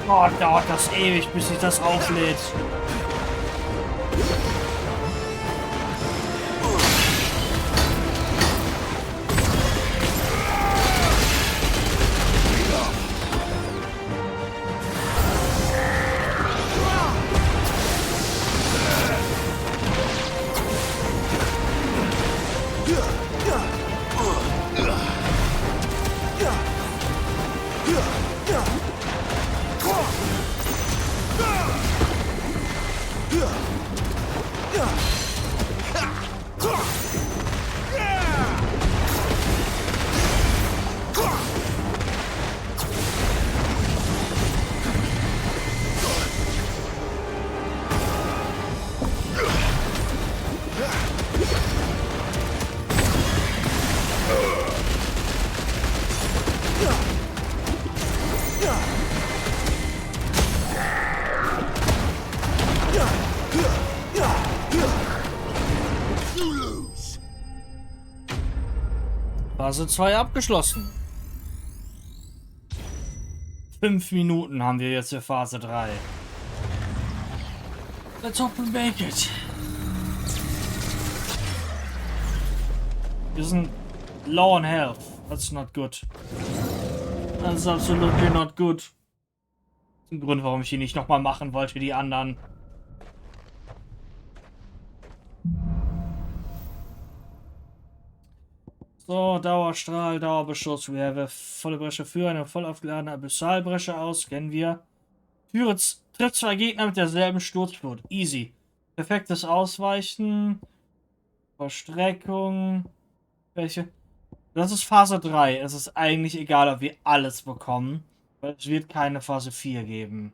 Oh, dauert das ewig, bis sich das auflädt. Phase 2 abgeschlossen. 5 Minuten haben wir jetzt für Phase 3. Let's hope we make it. Wir sind low on health. That's not good. That's absolutely not good. Das ist ein Grund, warum ich die nicht nochmal machen wollte wie die anderen. So, Dauerstrahl, Dauerbeschuss. Wir haben volle Bresche für eine voll aufgeladene Abyssalbresche aus. Kennen wir. Trifft zwei Gegner mit derselben Sturzflut. Easy. Perfektes Ausweichen. Verstreckung. Welche? Das ist Phase 3. Es ist eigentlich egal, ob wir alles bekommen. Weil es wird keine Phase 4 geben.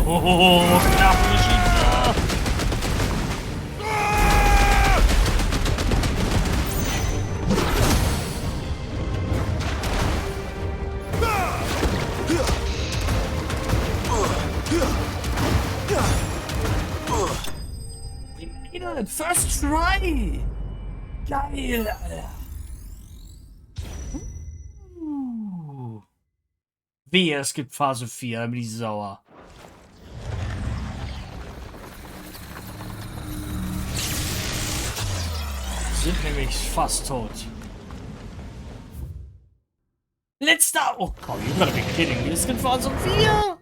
Oh, Knappenschießer! We made it! First try! Geil, Alter! Wehe, es gibt Phase 4, dann bin ich sauer. Sind nämlich fast tot. Letzter! Oh komm, you gotta be kidding me. Es gibt Phase 4!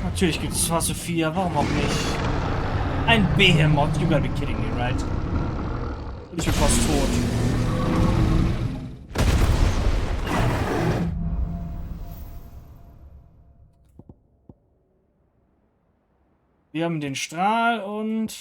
Natürlich gibt es Phase 4, warum auch nicht? Ein Behemoth, you gotta be kidding me, right? Ich bin fast tot. Wir haben den Strahl und...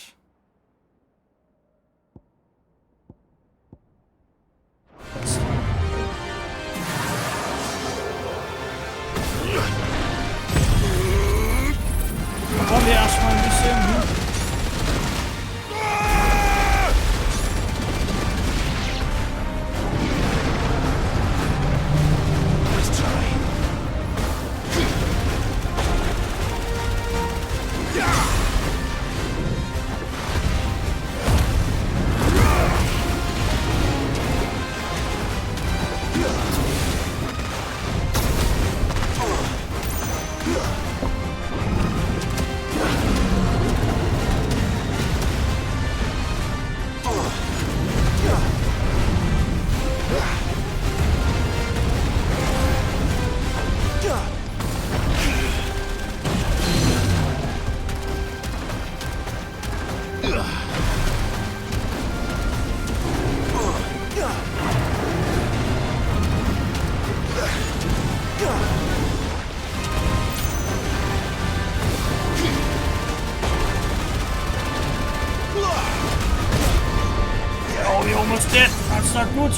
Wollen wir erstmal ein bisschen... Oh, we almost did. That's not good.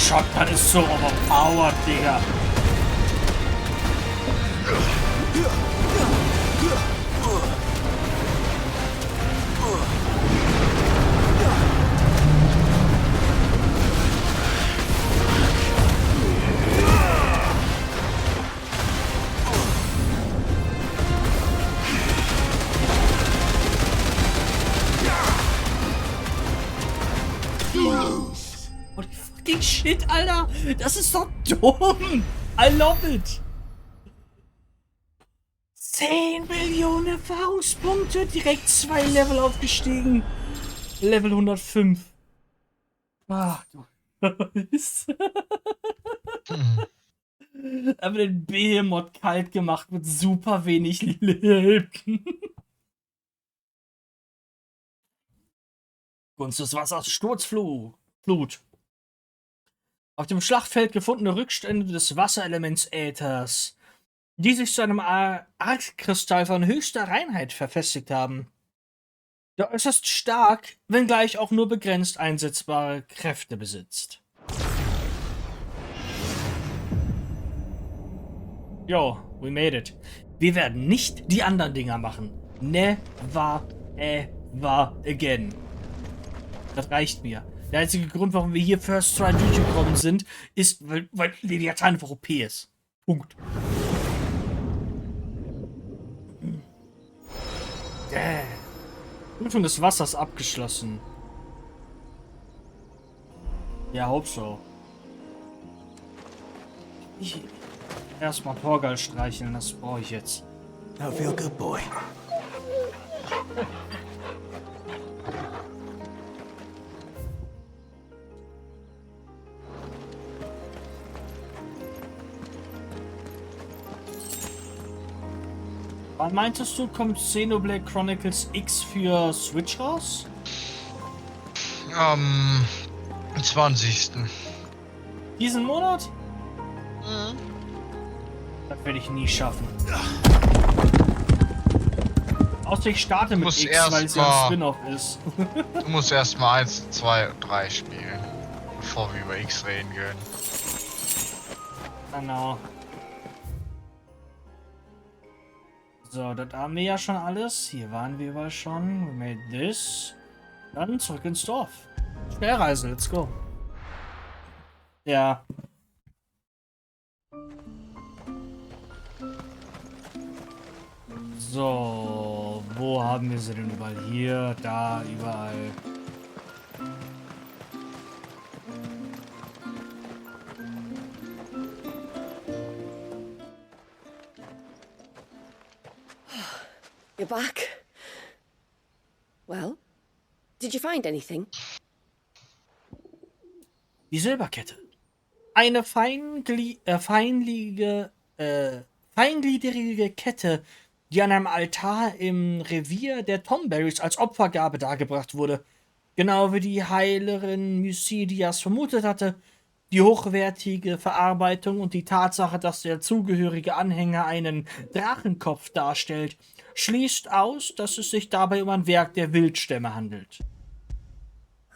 Shotgun ist so overpowered, Digga. Shit, Alter! Das ist doch dumm! I love it! 10 Millionen Erfahrungspunkte, direkt 2 Level aufgestiegen. Level 105. Ach du Scheiße. Aber den Behemoth kalt gemacht mit super wenig Leben. Gunst des Wassers, Sturzflut. Auf dem Schlachtfeld gefundene Rückstände des Wasserelements Äthers, die sich zu einem Arkkristall von höchster Reinheit verfestigt haben. Der äußerst stark, wenngleich auch nur begrenzt einsetzbare Kräfte besitzt. Yo, we made it. Wir werden nicht die anderen Dinger machen. Never ever. war again. Das reicht mir. Der einzige Grund, warum wir hier First Try durchgekommen sind, ist, weil Leviathan einfach OP ist. Punkt. Prüfung des Wassers abgeschlossen. Ja, hope so. Erstmal Torgal streicheln, das brauche ich jetzt. I feel good, boy. Wann meintest du, kommt Xenoblade Chronicles X für Switch raus? Am 20. Diesen Monat? Das werde ich nie schaffen. Außer ich starte mit X, weil es ja ein Spin-off ist. Du musst erstmal 1, 2, 3 spielen, bevor wir über X reden können. Genau. So, das haben wir ja schon alles. Hier waren wir überall schon. We made this. Dann zurück ins Dorf. Schnellreise, let's go. Ja. So, wo haben wir sie denn überall? Hier, da, überall. You're back. Well, did you find anything? Die Silberkette. Eine feingliedrige Kette, die an einem Altar im Revier der Tomberries als Opfergabe dargebracht wurde. Genau wie die Heilerin Mysidias vermutet hatte. Die hochwertige Verarbeitung und die Tatsache, dass der zugehörige Anhänger einen Drachenkopf darstellt, schließt aus, dass es sich dabei um ein Werk der Wildstämme handelt.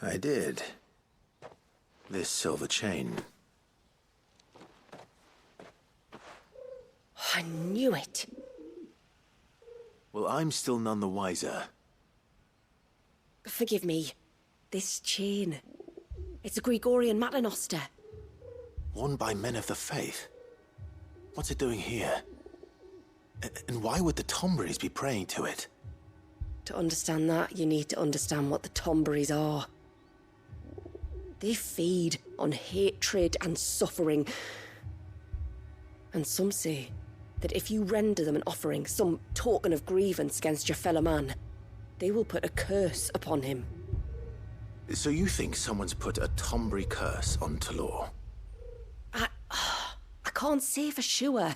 I did. This silver chain. I knew it. Well, I'm still none the wiser. Forgive me. This chain. It's a Gregorian Maternoster. Worn by men of the faith. What's it doing here? And why would the Tomberries be praying to it? To understand that, you need to understand what the Tomberries are. They feed on hatred and suffering. And some say that if you render them an offering, some token of grievance against your fellow man, they will put a curse upon him. So you think someone's put a Tomberry curse on Talor? I can't say for sure.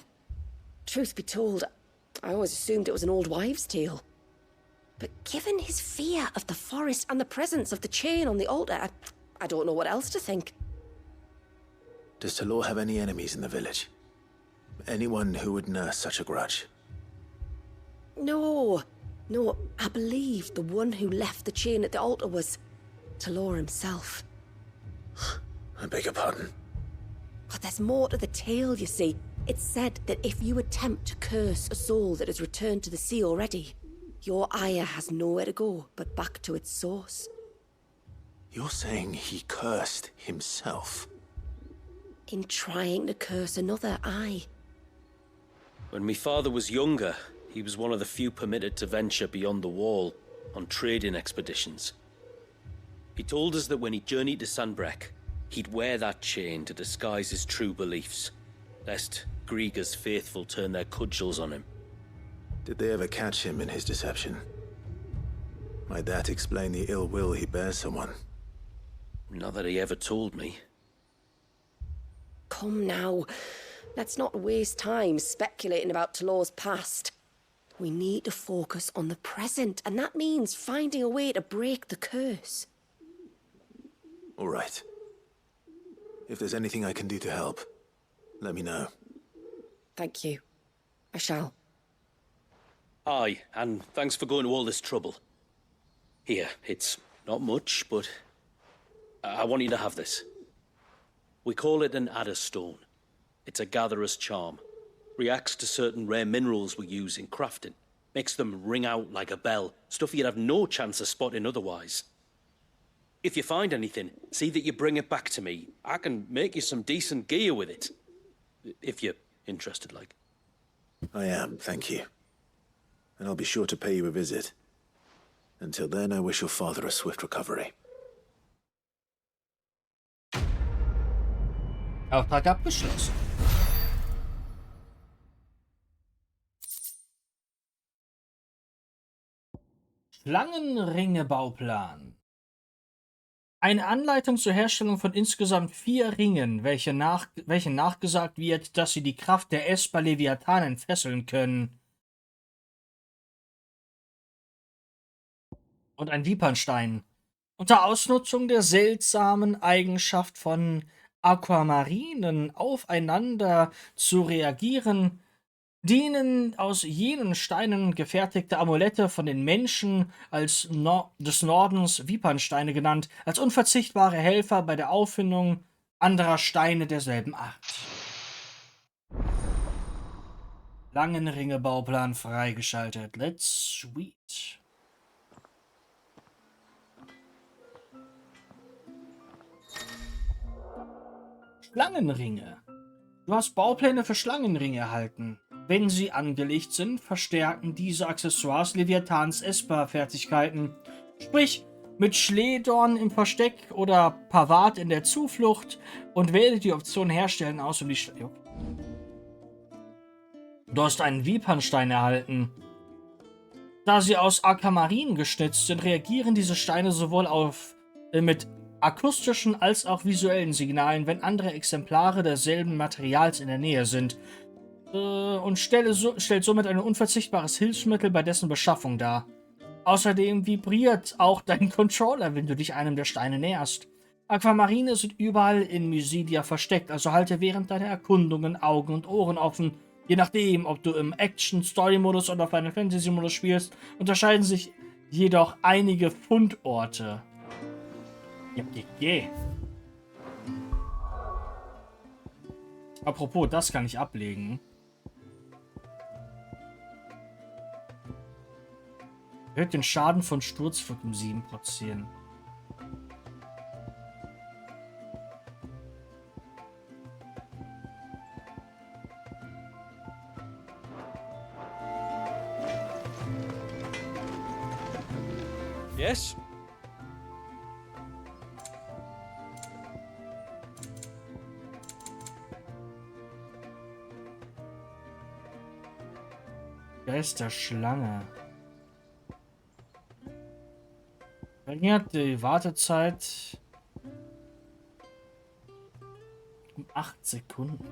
Truth be told, I always assumed it was an old wives' tale. But given his fear of the forest and the presence of the chain on the altar, I don't know what else to think. Does Talor have any enemies in the village? Anyone who would nurse such a grudge? No, I believe the one who left the chain at the altar was Talor himself. I beg your pardon? But there's more to the tale, you see. It's said that if you attempt to curse a soul that has returned to the sea already, your ire has nowhere to go but back to its source. You're saying he cursed himself? In trying to curse another, aye. When my father was younger, he was one of the few permitted to venture beyond the wall on trading expeditions. He told us that when he journeyed to Sanbreque, he'd wear that chain to disguise his true beliefs, lest Griega's faithful turn their cudgels on him. Did they ever catch him in his deception? Might that explain the ill will he bears someone? Not that he ever told me. Come now. Let's not waste time speculating about Talor's past. We need to focus on the present, and that means finding a way to break the curse. All right. If there's anything I can do to help, let me know. Thank you. I shall. Aye, and thanks for going to all this trouble. Here, it's not much, but I want you to have this. We call it an adder stone. It's a gatherer's charm. Reacts to certain rare minerals we use in crafting. Makes them ring out like a bell. Stuff you'd have no chance of spotting otherwise. If you find anything, see that you bring it back to me. I can make you some decent gear with it. If you're interested, like. I am, thank you. And I'll be sure to pay you a visit. Until then, I wish your father a swift recovery. Auftrag abgeschlossen. Schlangenringe-Bauplan. Eine Anleitung zur Herstellung von insgesamt 4 Ringen, welchen nachgesagt wird, dass sie die Kraft der Esper Leviathan entfesseln können. Und ein Wiepernstein. Unter Ausnutzung der seltsamen Eigenschaft von Aquamarinen aufeinander zu reagieren, dienen aus jenen Steinen gefertigte Amulette von den Menschen des Nordens Wiepernsteine genannt, als unverzichtbare Helfer bei der Auffindung anderer Steine derselben Art. Schlangenringe-Bauplan freigeschaltet. Let's sweet. Schlangenringe. Du hast Baupläne für Schlangenringe erhalten. Wenn sie angelegt sind, verstärken diese Accessoires Leviathans Esper-Fertigkeiten. Sprich, mit Schlehdorn im Versteck oder Pavat in der Zuflucht und wähle die Option Herstellen aus, um die Du hast einen Wiepernstein erhalten. Da sie aus Aquamarin geschnitzt sind, reagieren diese Steine sowohl mit akustischen als auch visuellen Signalen, wenn andere Exemplare derselben Materials in der Nähe sind. Und stellt somit ein unverzichtbares Hilfsmittel bei dessen Beschaffung dar. Außerdem vibriert auch dein Controller, wenn du dich einem der Steine näherst. Aquamarine sind überall in Mysidia versteckt, also halte während deiner Erkundungen Augen und Ohren offen. Je nachdem, ob du im Action-Story-Modus oder Final Fantasy-Modus spielst, unterscheiden sich jedoch einige Fundorte. Ja. Apropos, das kann ich ablegen. Erhöht den Schaden von Sturzflug um 7%. Yes? Geist der Schlange. Verringert die Wartezeit um 8 Sekunden.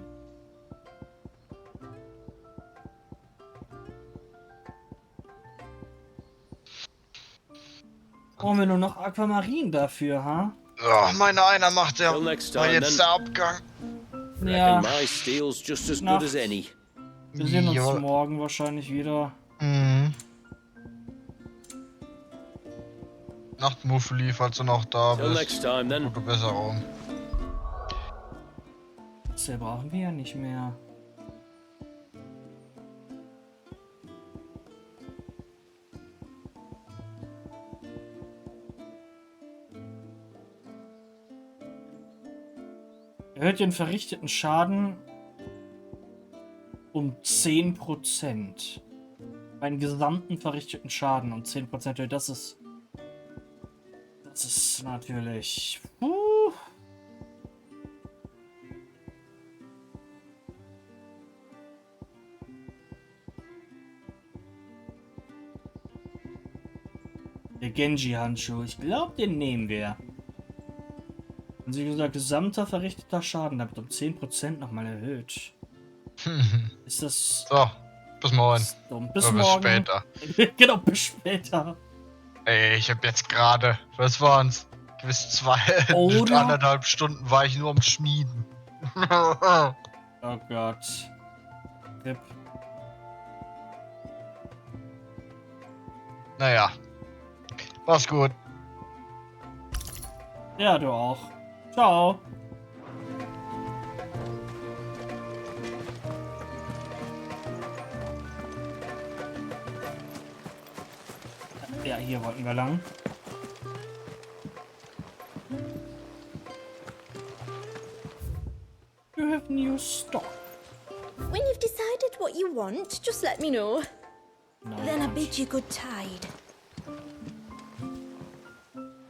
Brauchen wir nur noch Aquamarin dafür, ha? Ja, meine einer macht ja jetzt der Abgang. Ja. My steel's just as good as any. Wir sehen uns morgen wahrscheinlich wieder. Nachtmuffeli, falls du noch da bist. Next time, then. Gute Besserung. Das brauchen wir ja nicht mehr. Erhöht den verrichteten Schaden um 10%. Meinen gesamten verrichteten Schaden um 10%. Das ist natürlich... Der Genji-Handschuh. Ich glaube, den nehmen wir. Und wie gesagt, gesamter verrichteter Schaden damit um 10% nochmal erhöht. Ist das... So, bis morgen. Bis morgen. Bis später. Genau, bis später. Ey, ich hab jetzt gerade, was waren's? Gewiss 1,5 Stunden war ich nur am Schmieden. Oh Gott. Rip. Naja. Mach's gut. Ja, du auch. Ciao. Ja, hier wollten wir lang. You have new stock. When you've decided what you want, just let me know. No, Then I bid you good tide.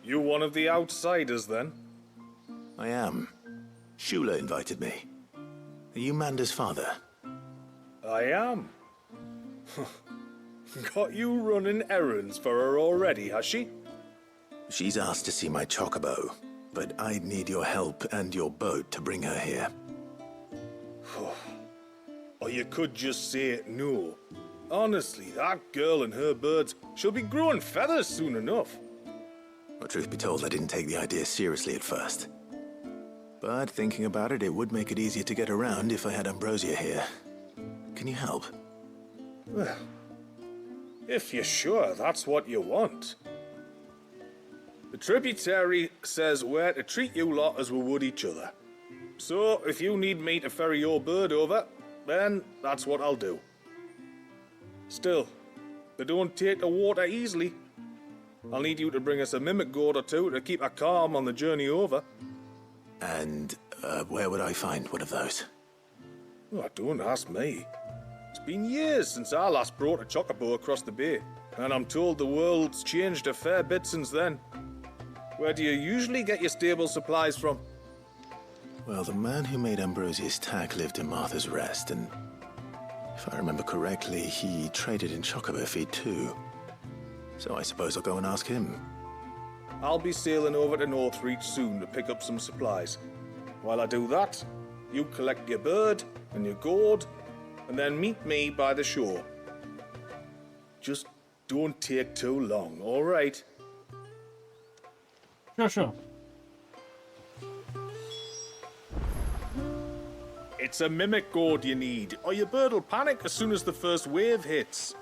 You one of the outsiders, then? I am. Shula invited me. Are you Manda's father? I am. Got you running errands for her already, has she? She's asked to see my chocobo, but I'd need your help and your boat to bring her here. Or you could just say no. Honestly, that girl and her birds, she'll be growing feathers soon enough. Well, truth be told, I didn't take the idea seriously at first. But thinking about it, it would make it easier to get around if I had Ambrosia here. Can you help? Well, if you're sure that's what you want. The tributary says we're to treat you lot as we would each other. So, if you need me to ferry your bird over, then that's what I'll do. Still, they don't take the water easily. I'll need you to bring us a mimic gourd or two to keep her calm on the journey over. And where would I find one of those? Oh, don't ask me. It's been years since I last brought a chocobo across the bay, and I'm told the world's changed a fair bit since then. Where do you usually get your stable supplies from? Well, the man who made Ambrosia's tack lived in Martha's Rest, and if I remember correctly, he traded in chocobo feed too. So I suppose I'll go and ask him. I'll be sailing over to Northreach soon to pick up some supplies. While I do that, you collect your bird and your gourd, and then meet me by the shore. Just don't take too long, all right? Sure. It's a mimic gourd you need, or your bird will panic as soon as the first wave hits.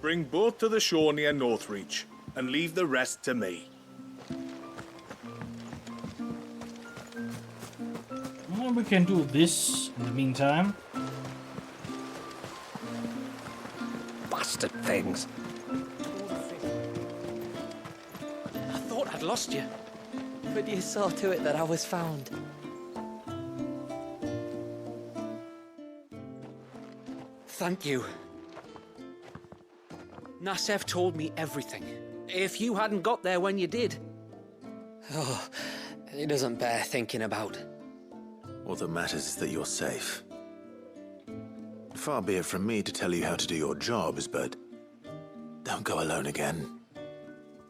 Bring both to the shore near Northreach, and leave the rest to me. Well, we can do this in the meantime. Bastard things. I thought I'd lost you. But you saw to it that I was found. Thank you. Nassef told me everything. If you hadn't got there when you did. Oh, it doesn't bear thinking about. All that matters is that you're safe. Far be it from me to tell you how to do your jobs, but don't go alone again.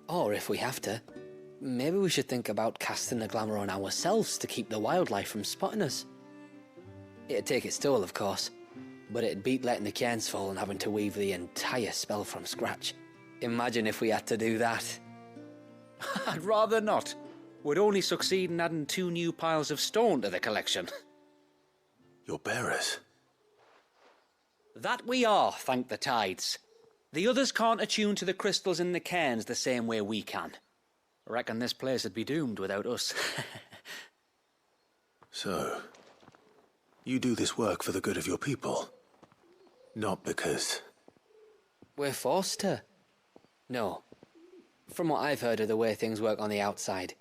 Or if we have to, maybe we should think about casting the glamour on ourselves to keep the wildlife from spotting us. It'd take its toll, of course, but it'd beat letting the cairns fall and having to weave the entire spell from scratch. Imagine if we had to do that. I'd rather not. Would only succeed in adding 2 new piles of stone to the collection. Your bearers? That we are, thank the tides. The others can't attune to the crystals in the cairns the same way we can. I reckon this place would be doomed without us. So, you do this work for the good of your people? Not because... We're forced to. No. From what I've heard of the way things work on the outside,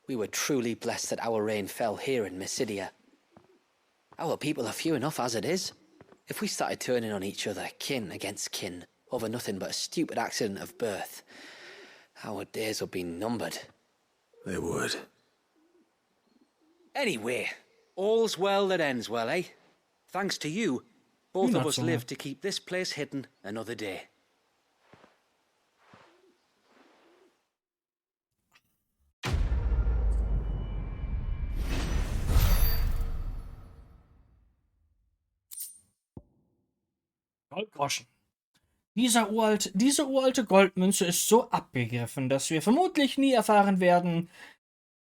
we were truly blessed that our rain fell here in Mysidia. Our people are few enough as it is. If we started turning on each other, kin against kin, over nothing but a stupid accident of birth, our days would be numbered. They would. Anyway, all's well that ends well, eh? Thanks to you, both of us live to keep this place hidden another day. Goldgroschen. Diese uralte Goldmünze ist so abgegriffen, dass wir vermutlich nie erfahren werden,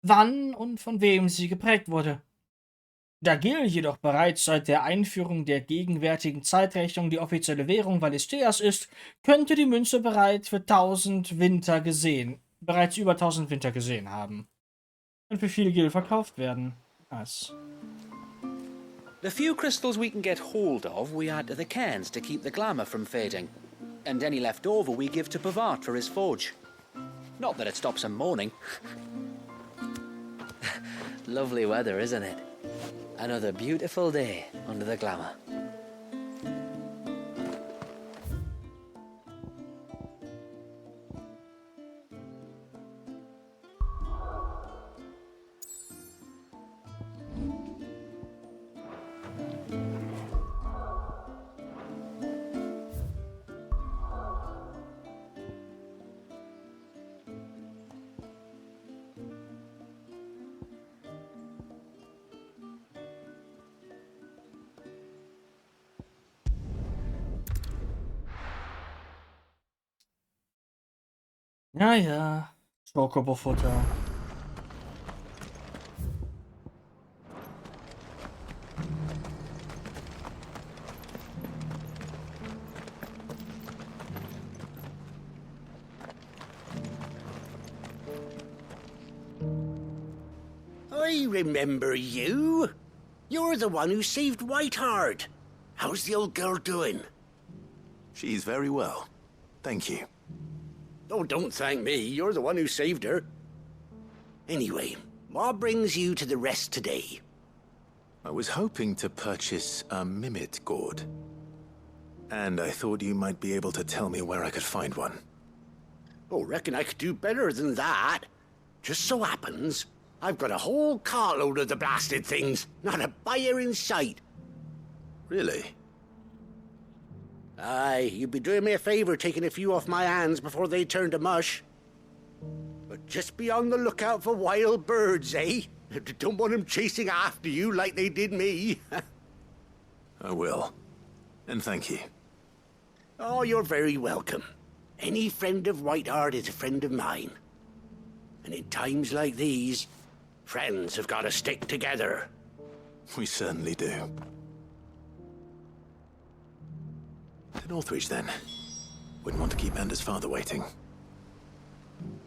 wann und von wem sie geprägt wurde. Da Gil jedoch bereits seit der Einführung der gegenwärtigen Zeitrechnung die offizielle Währung Valisteas ist, könnte die Münze bereits über 1000 Winter gesehen haben. Und für viel Gil verkauft werden. Nice. The few crystals we can get hold of, we add to the cairns to keep the glamour from fading. And any left over we give to Bavard for his forge. Not that it stops him mourning. Lovely weather, isn't it? Another beautiful day under the glamour. Ja, ja. Schokobo-Futter. I remember you. You're the one who saved Whiteheart. How's the old girl doing? She's very well. Thank you. Oh, don't thank me. You're the one who saved her. Anyway, what brings you to the rest today? I was hoping to purchase a Mimit gourd. And I thought you might be able to tell me where I could find one. Oh, reckon I could do better than that. Just so happens, I've got a whole cartload of the blasted things. Not a buyer in sight. Really? Aye, you'd be doing me a favor taking a few off my hands before they turn to mush. But just be on the lookout for wild birds, eh? Don't want them chasing after you like they did me. I will. And thank you. Oh, you're very welcome. Any friend of Whiteheart is a friend of mine. And in times like these, friends have got to stick together. We certainly do. To Northridge, then. Wouldn't want to keep Anders' father waiting.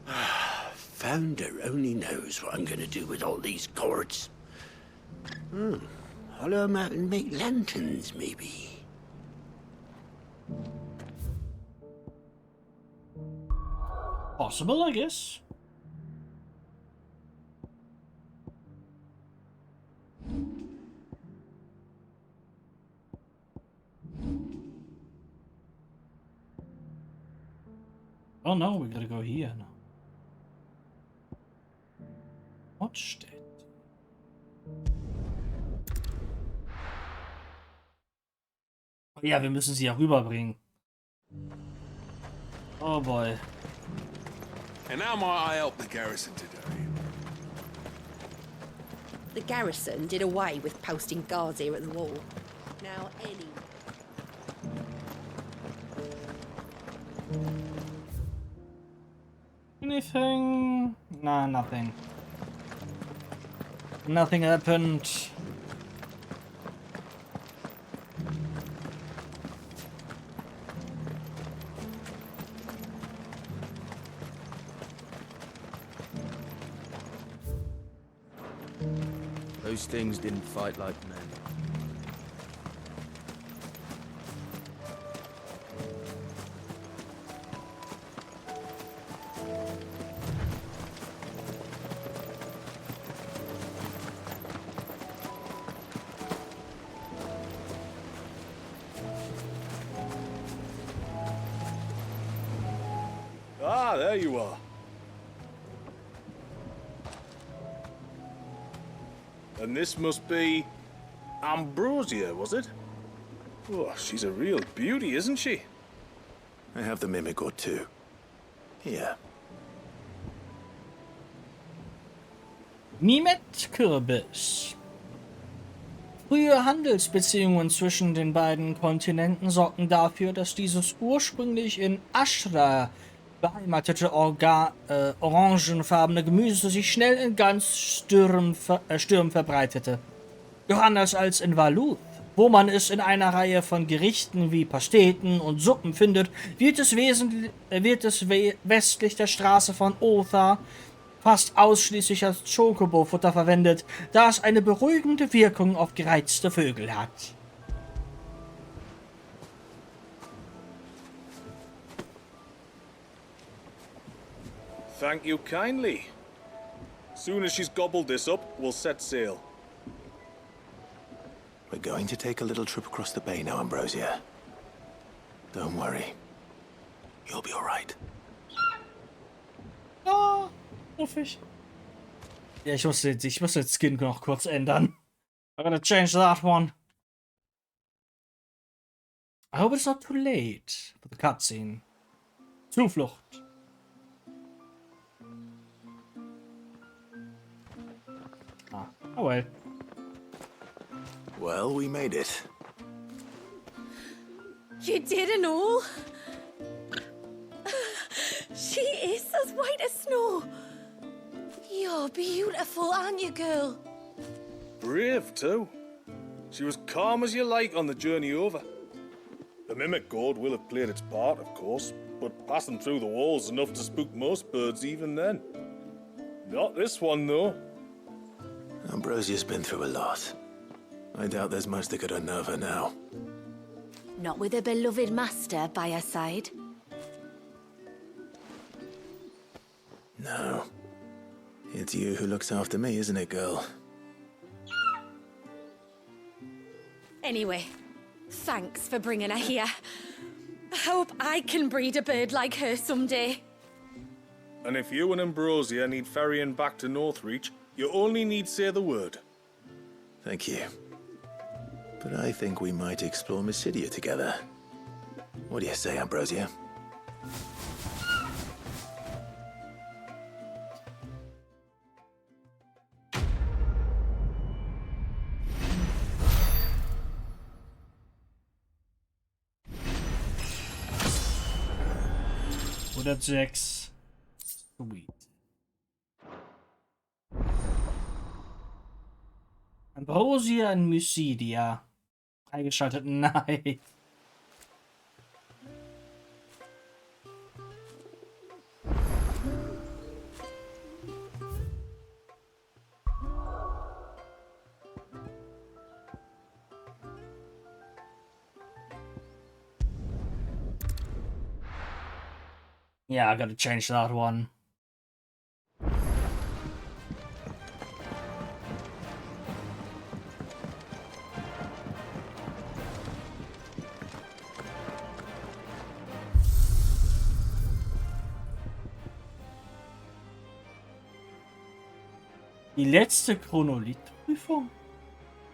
Founder only knows what I'm going to do with all these cords. Hollow them out and make lanterns, maybe. Possible, I guess. Oh no, we gotta go here now. Watch that. Oh ja, wir müssen sie ja rüberbringen. Oh boy. And how might I help the garrison today? The garrison did away with posting guards here at the wall. Now, any... Anything? Nah, nothing. Nothing happened. Those things didn't fight like men. Ah, there you are. And this must be Ambrosia, was it? Oh, she's a real beauty, isn't she? I have the Mimic or two. Here. Mimet Kürbis. Frühe Handelsbeziehungen zwischen den beiden Kontinenten sorgten dafür, dass dieses ursprünglich in Ashra beheimatete orangenfarbene Gemüse sich schnell in ganz Stürm verbreitete. Doch anders als in Valuth, wo man es in einer Reihe von Gerichten wie Pasteten und Suppen findet, wird es westlich der Straße von Otha fast ausschließlich als Chocobo-Futter verwendet, da es eine beruhigende Wirkung auf gereizte Vögel hat. Thank you kindly. Soon as she's gobbled this up, we'll set sail. We're going to take a little trip across the bay now, Ambrosia. Don't worry. You'll be all right. Oh, Fisch. Ja, ich muss den Skin noch kurz ändern. I'm gonna change that one. I hope it's not too late for the cutscene. Zuflucht. Ah, oh well. Well, we made it. You didn't all? She is as white as snow. You're beautiful, aren't you, girl? Brave, too. She was calm as you like on the journey over. The mimic gourd will have played its part, of course, but passing through the walls enough to spook most birds even then. Not this one, though. Ambrosia's been through a lot. I doubt there's much that could unnerve her now. Not with a beloved master by her side. No. It's you who looks after me, isn't it, girl? Anyway, thanks for bringing her here. I hope I can breed a bird like her someday. And if you and Ambrosia need ferrying back to Northreach, you only need say the word. Thank you. But I think we might explore Mysidia together. What do you say, Ambrosia? Oder Jax. Sweet. Ambrosia in Mysidia. Eingeschaltet, nein. Yeah, I gotta change that one. Die letzte Chronolith-Prüfung?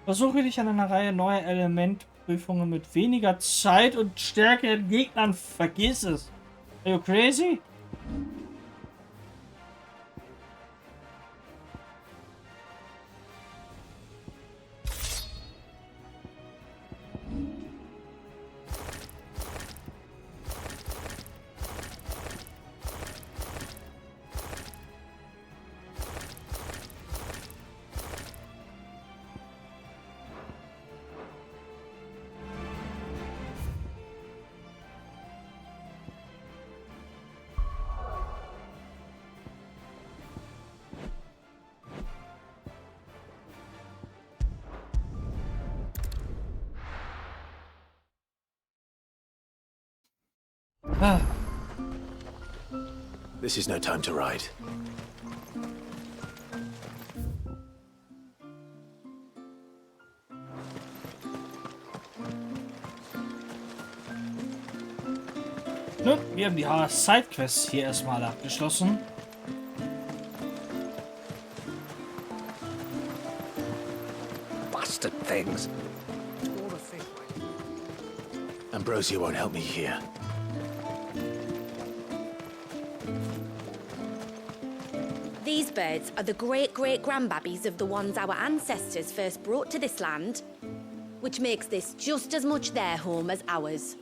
Versuche dich an einer Reihe neuer Elementprüfungen mit weniger Zeit und stärkeren Gegnern. Vergiss es. Are you crazy? This is no time to ride. Nun, wir haben die Sidequests hier erstmal abgeschlossen. Bastard things. Ambrosia won't help me here. These birds are the great-great-grandbabies of the ones our ancestors first brought to this land, which makes this just as much their home as ours.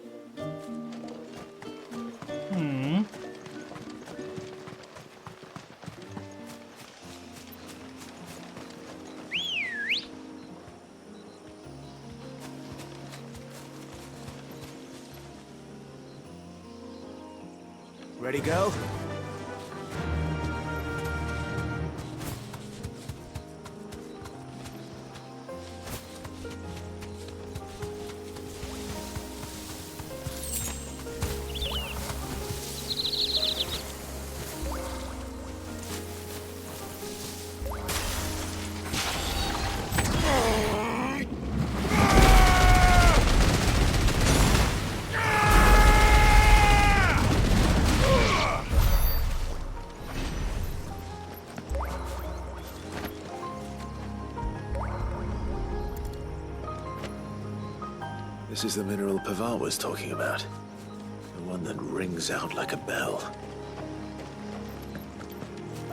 Ready, girl? This is the mineral Pavar was talking about. The one that rings out like a bell.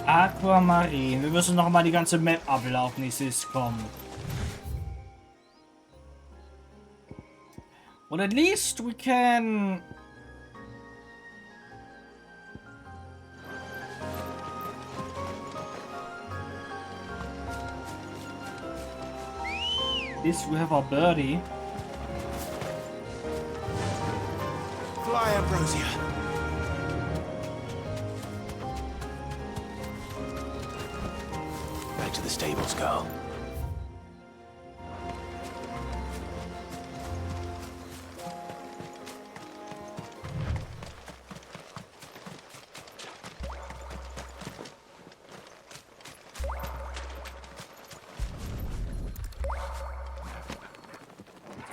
Aquamarine. Wir müssen noch mal die ganze Map ablaufen, ich sehe es kommen. But at least we can... At least we have our birdie. Fly, Ambrosia. Back to the stables, girl.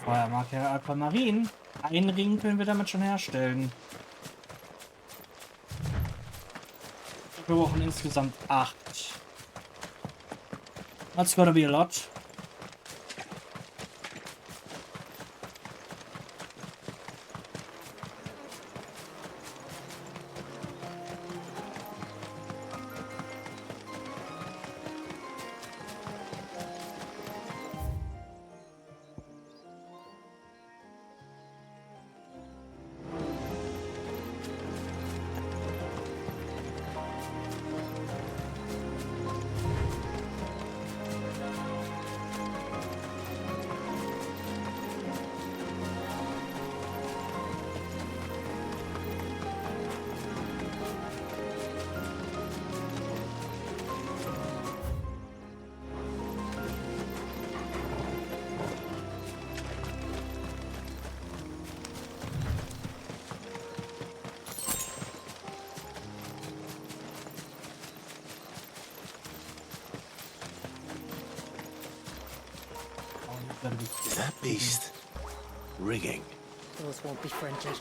Feuermarke Aquamarin. Einen Ring können wir damit schon herstellen. Wir brauchen insgesamt 8. That's gonna be a lot. Is that beast rigging? Those won't be friendly.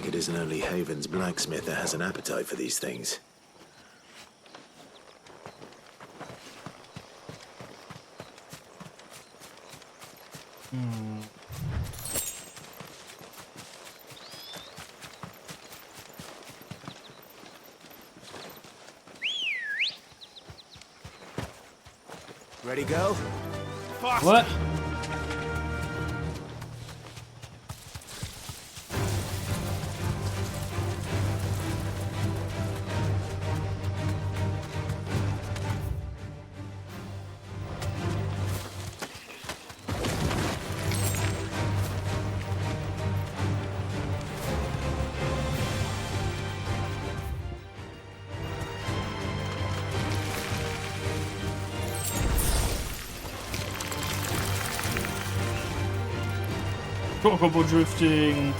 It isn't only Haven's blacksmith that has an appetite for these things. Ready, go? What? Chocobo Drifting.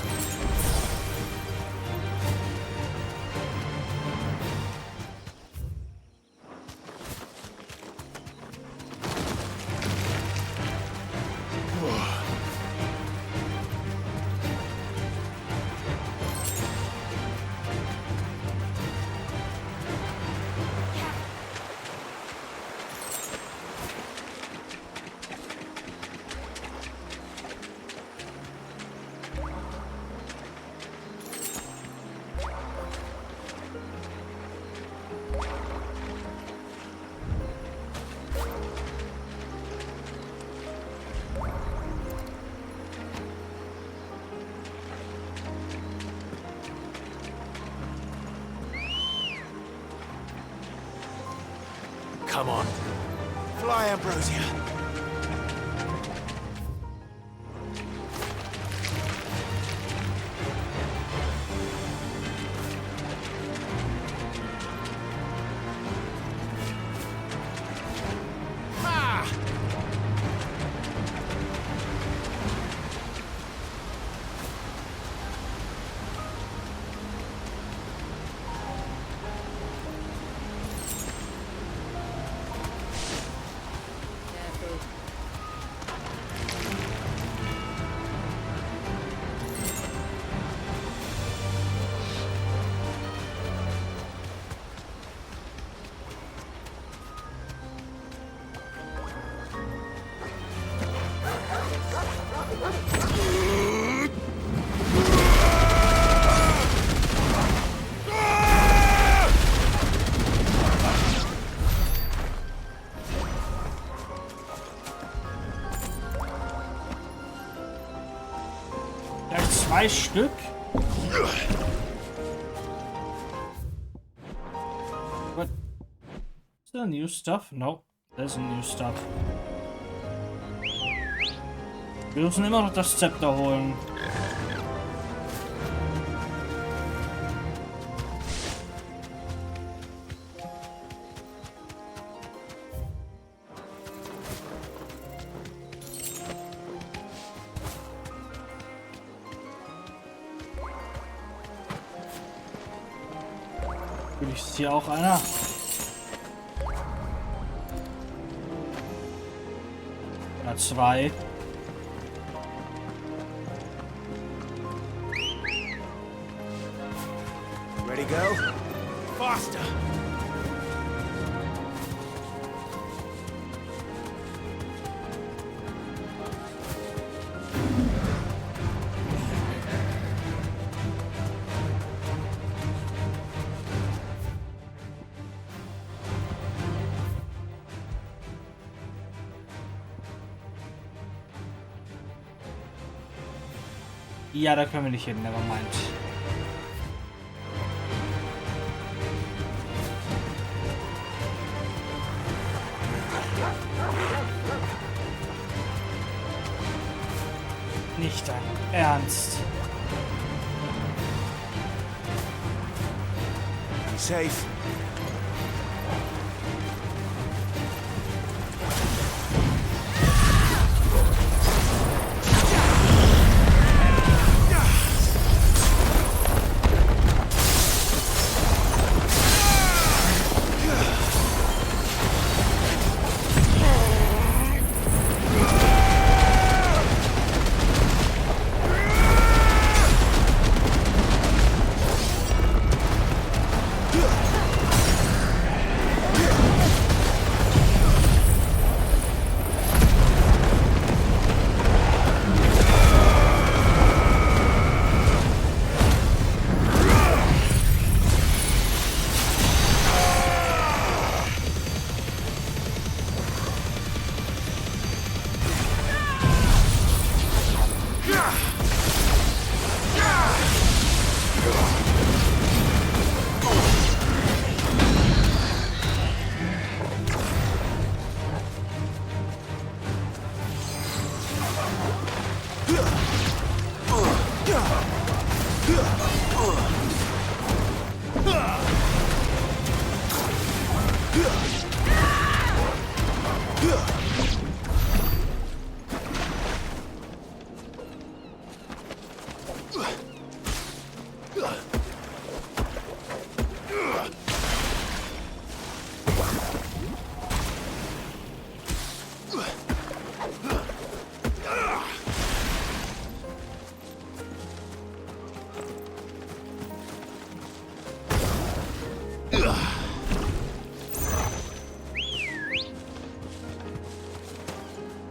come on. Fly, Ambrosia. Zwei Stück. What? Is there new stuff? No, there's new stuff. Wir müssen immer noch das Zepter holen. Ist hier auch einer? Ja, zwei. Ready, go? Faster! Ja, da können wir nicht hin, nevermind. Nicht dein Ernst. Safe.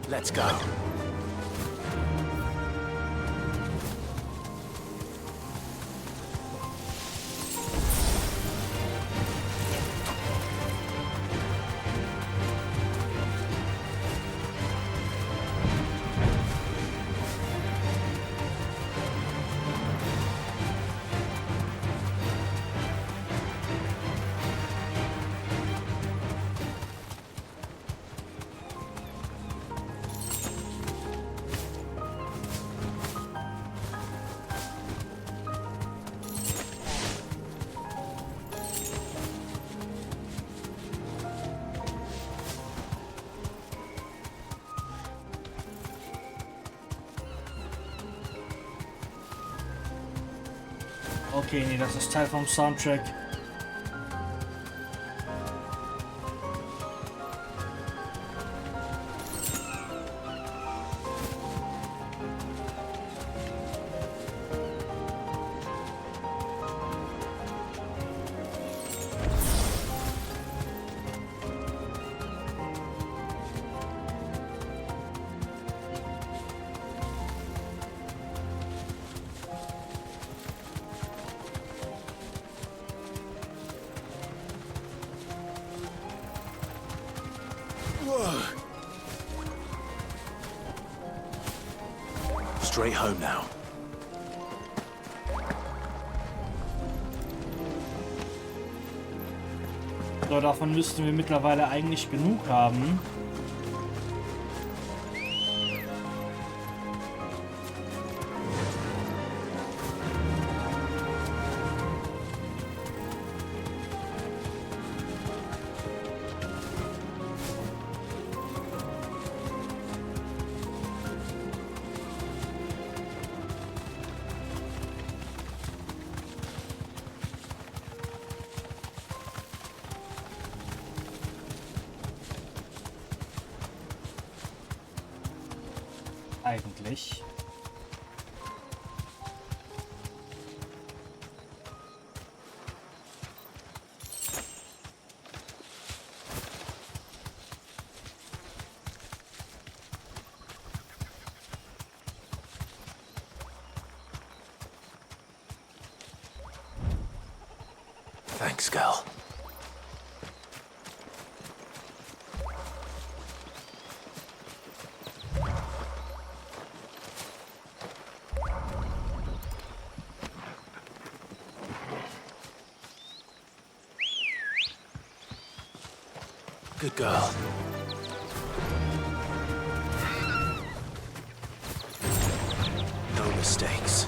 Let's go. Okay, nee, das ist Teil vom Soundtrack. Straight home now. So, davon müssten wir mittlerweile eigentlich genug haben. Eigentlich. Thanks, girl. Good girl. No mistakes.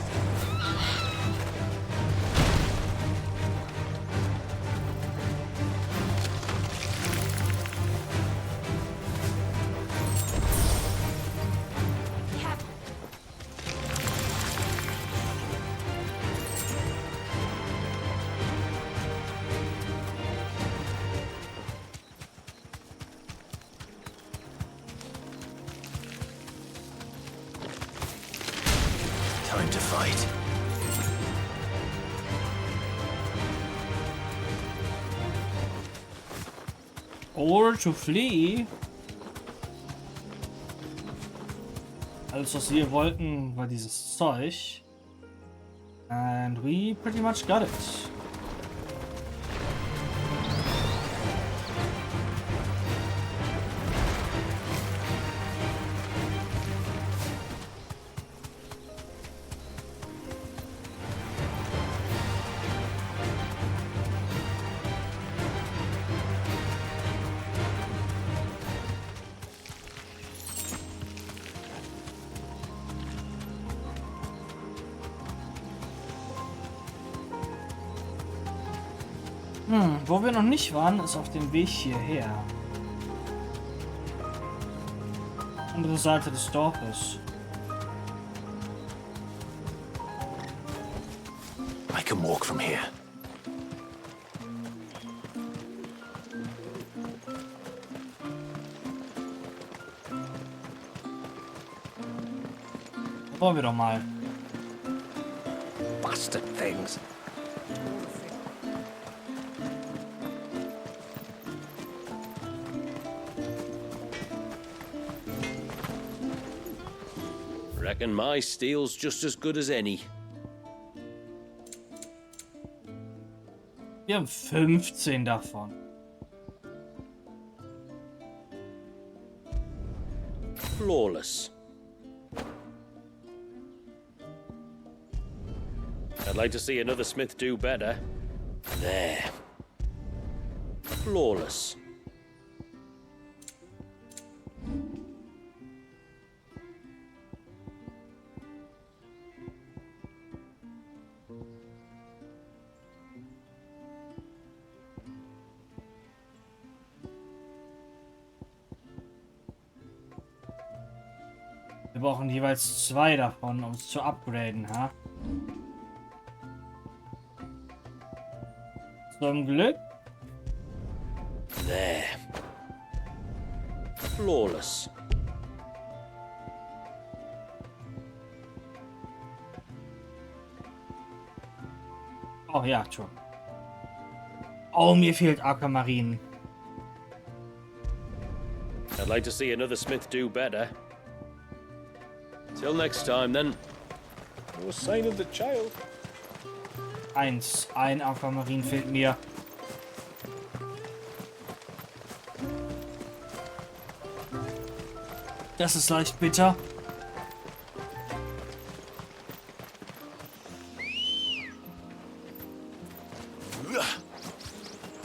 Time to fight. Or to flee. Alles, was wir wollten, war dieses Zeug. And we pretty much got it. Wo wir noch nicht waren, ist auf dem Weg hierher. Andere Seite des Dorfes. I can walk from here. Wollen wir doch mal. Bastard things. Reckon my steel's just as good as any. Wir haben 15 davon. Flawless. I'd like to see another smith do better. There. Flawless. Wir brauchen jeweils 2 davon, um es zu upgraden, ha? Zum Glück. There. Flawless. Oh ja, schon. Oh, mir fehlt Aquamarin. I'd like to see another smith do better. Till next time, then. No sign of the child. Ein Aquamarin fehlt mir. Das ist leicht bitter.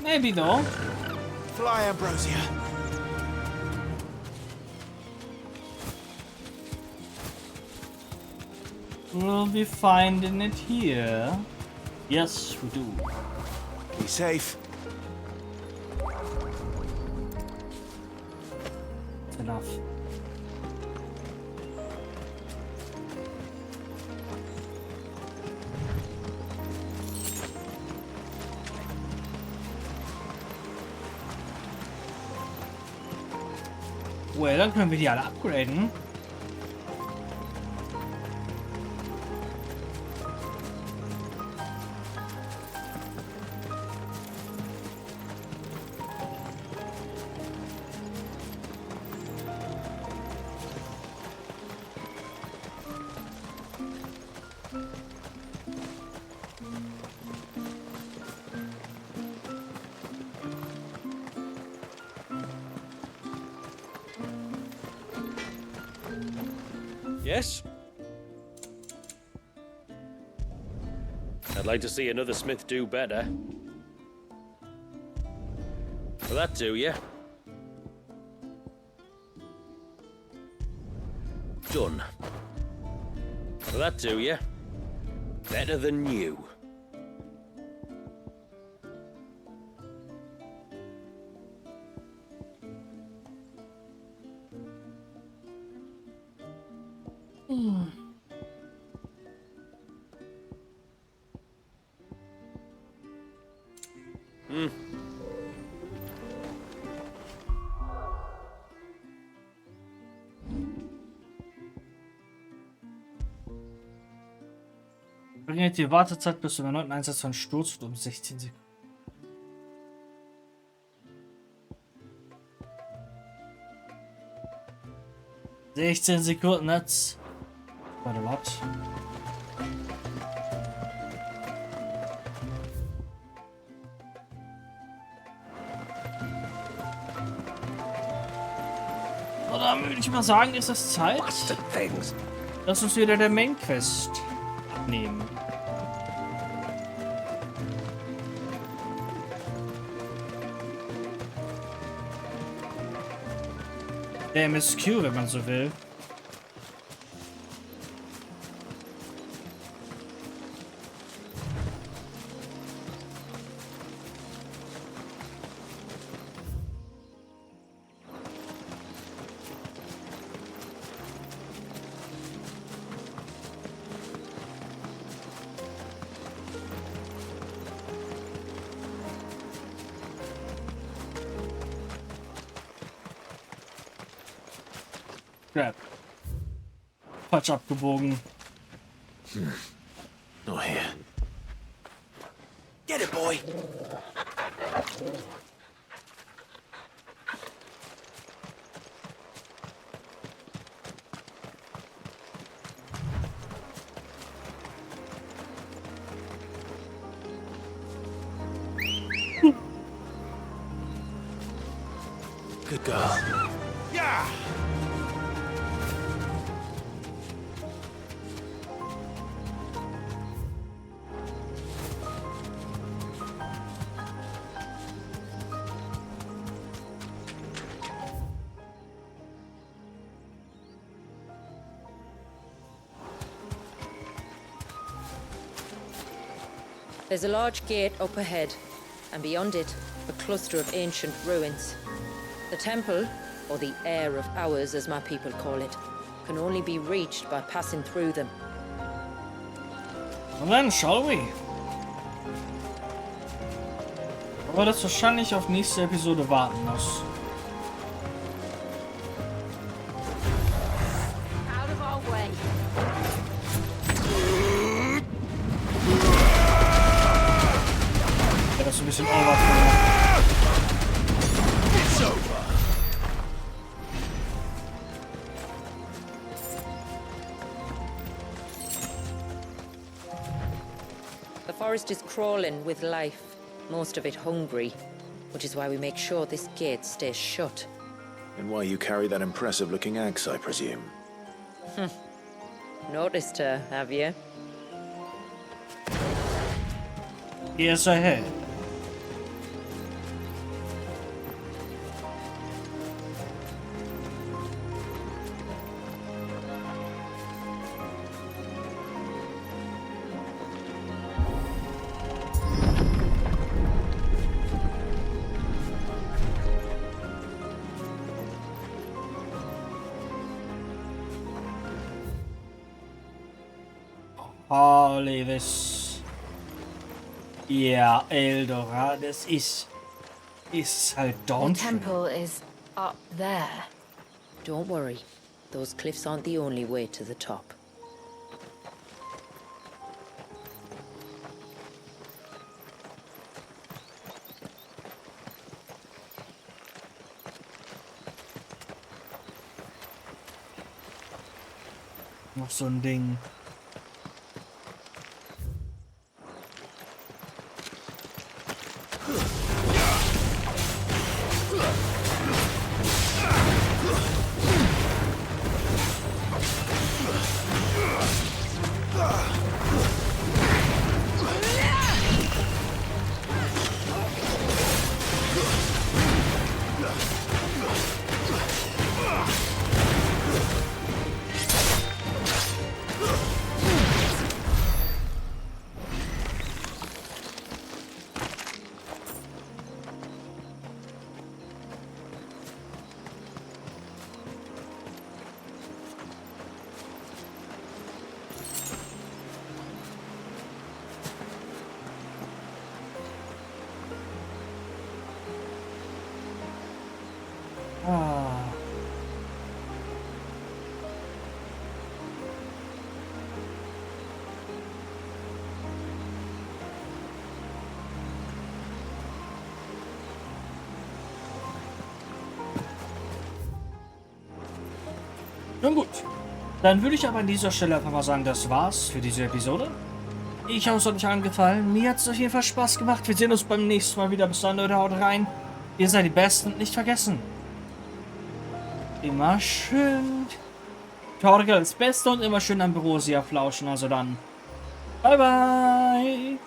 Maybe though. Fly, Ambrosia. We'll be finding it here. Yes, we do. Be safe. That's enough. Well, dann können wir die alle upgraden. Yes? I'd like to see another smith do better. Will that do, yeah? Done. Will that do, yeah? Better than you. Verringert die Wartezeit bis zum erneuten Einsatz von Stuhl um 16 Sekunden. Sekunden, that's quite a lot. Und dann würde ich mal sagen, ist es Zeit, dass uns wieder der Main Quest abnehmen. Der MSQ, wenn man so will. Crap. Falsch abgebogen. Not here. Get it, boy. Good girl. Yeah. There's a large gate up ahead, and beyond it, a cluster of ancient ruins. The temple, or the Heir of Hours as my people call it, can only be reached by passing through them. Well then, shall we? Aber das wahrscheinlich auf nächste Episode warten muss. Out of our way. Ja, das ist ein bisschen overkill. The forest is crawling with life, most of it hungry, which is why we make sure this gate stays shut. And why you carry that impressive-looking axe, I presume. Noticed her, have you? Yes, I have. Holy, this. Yeah, Eldora, das ist halt The daunting. temple is up there. Don't worry, those cliffs aren't the only way to the top. Noch so ein Ding. Nun gut, dann würde ich aber an dieser Stelle einfach mal sagen, das war's für diese Episode. Ich hoffe, es hat euch angefallen. Mir hat es auf jeden Fall Spaß gemacht. Wir sehen uns beim nächsten Mal wieder. Bis dann, Leute, haut rein. Ihr seid die Besten und nicht vergessen. Immer schön Torgal das Beste und immer schön am Büro sie flauschen. Also dann, bye bye.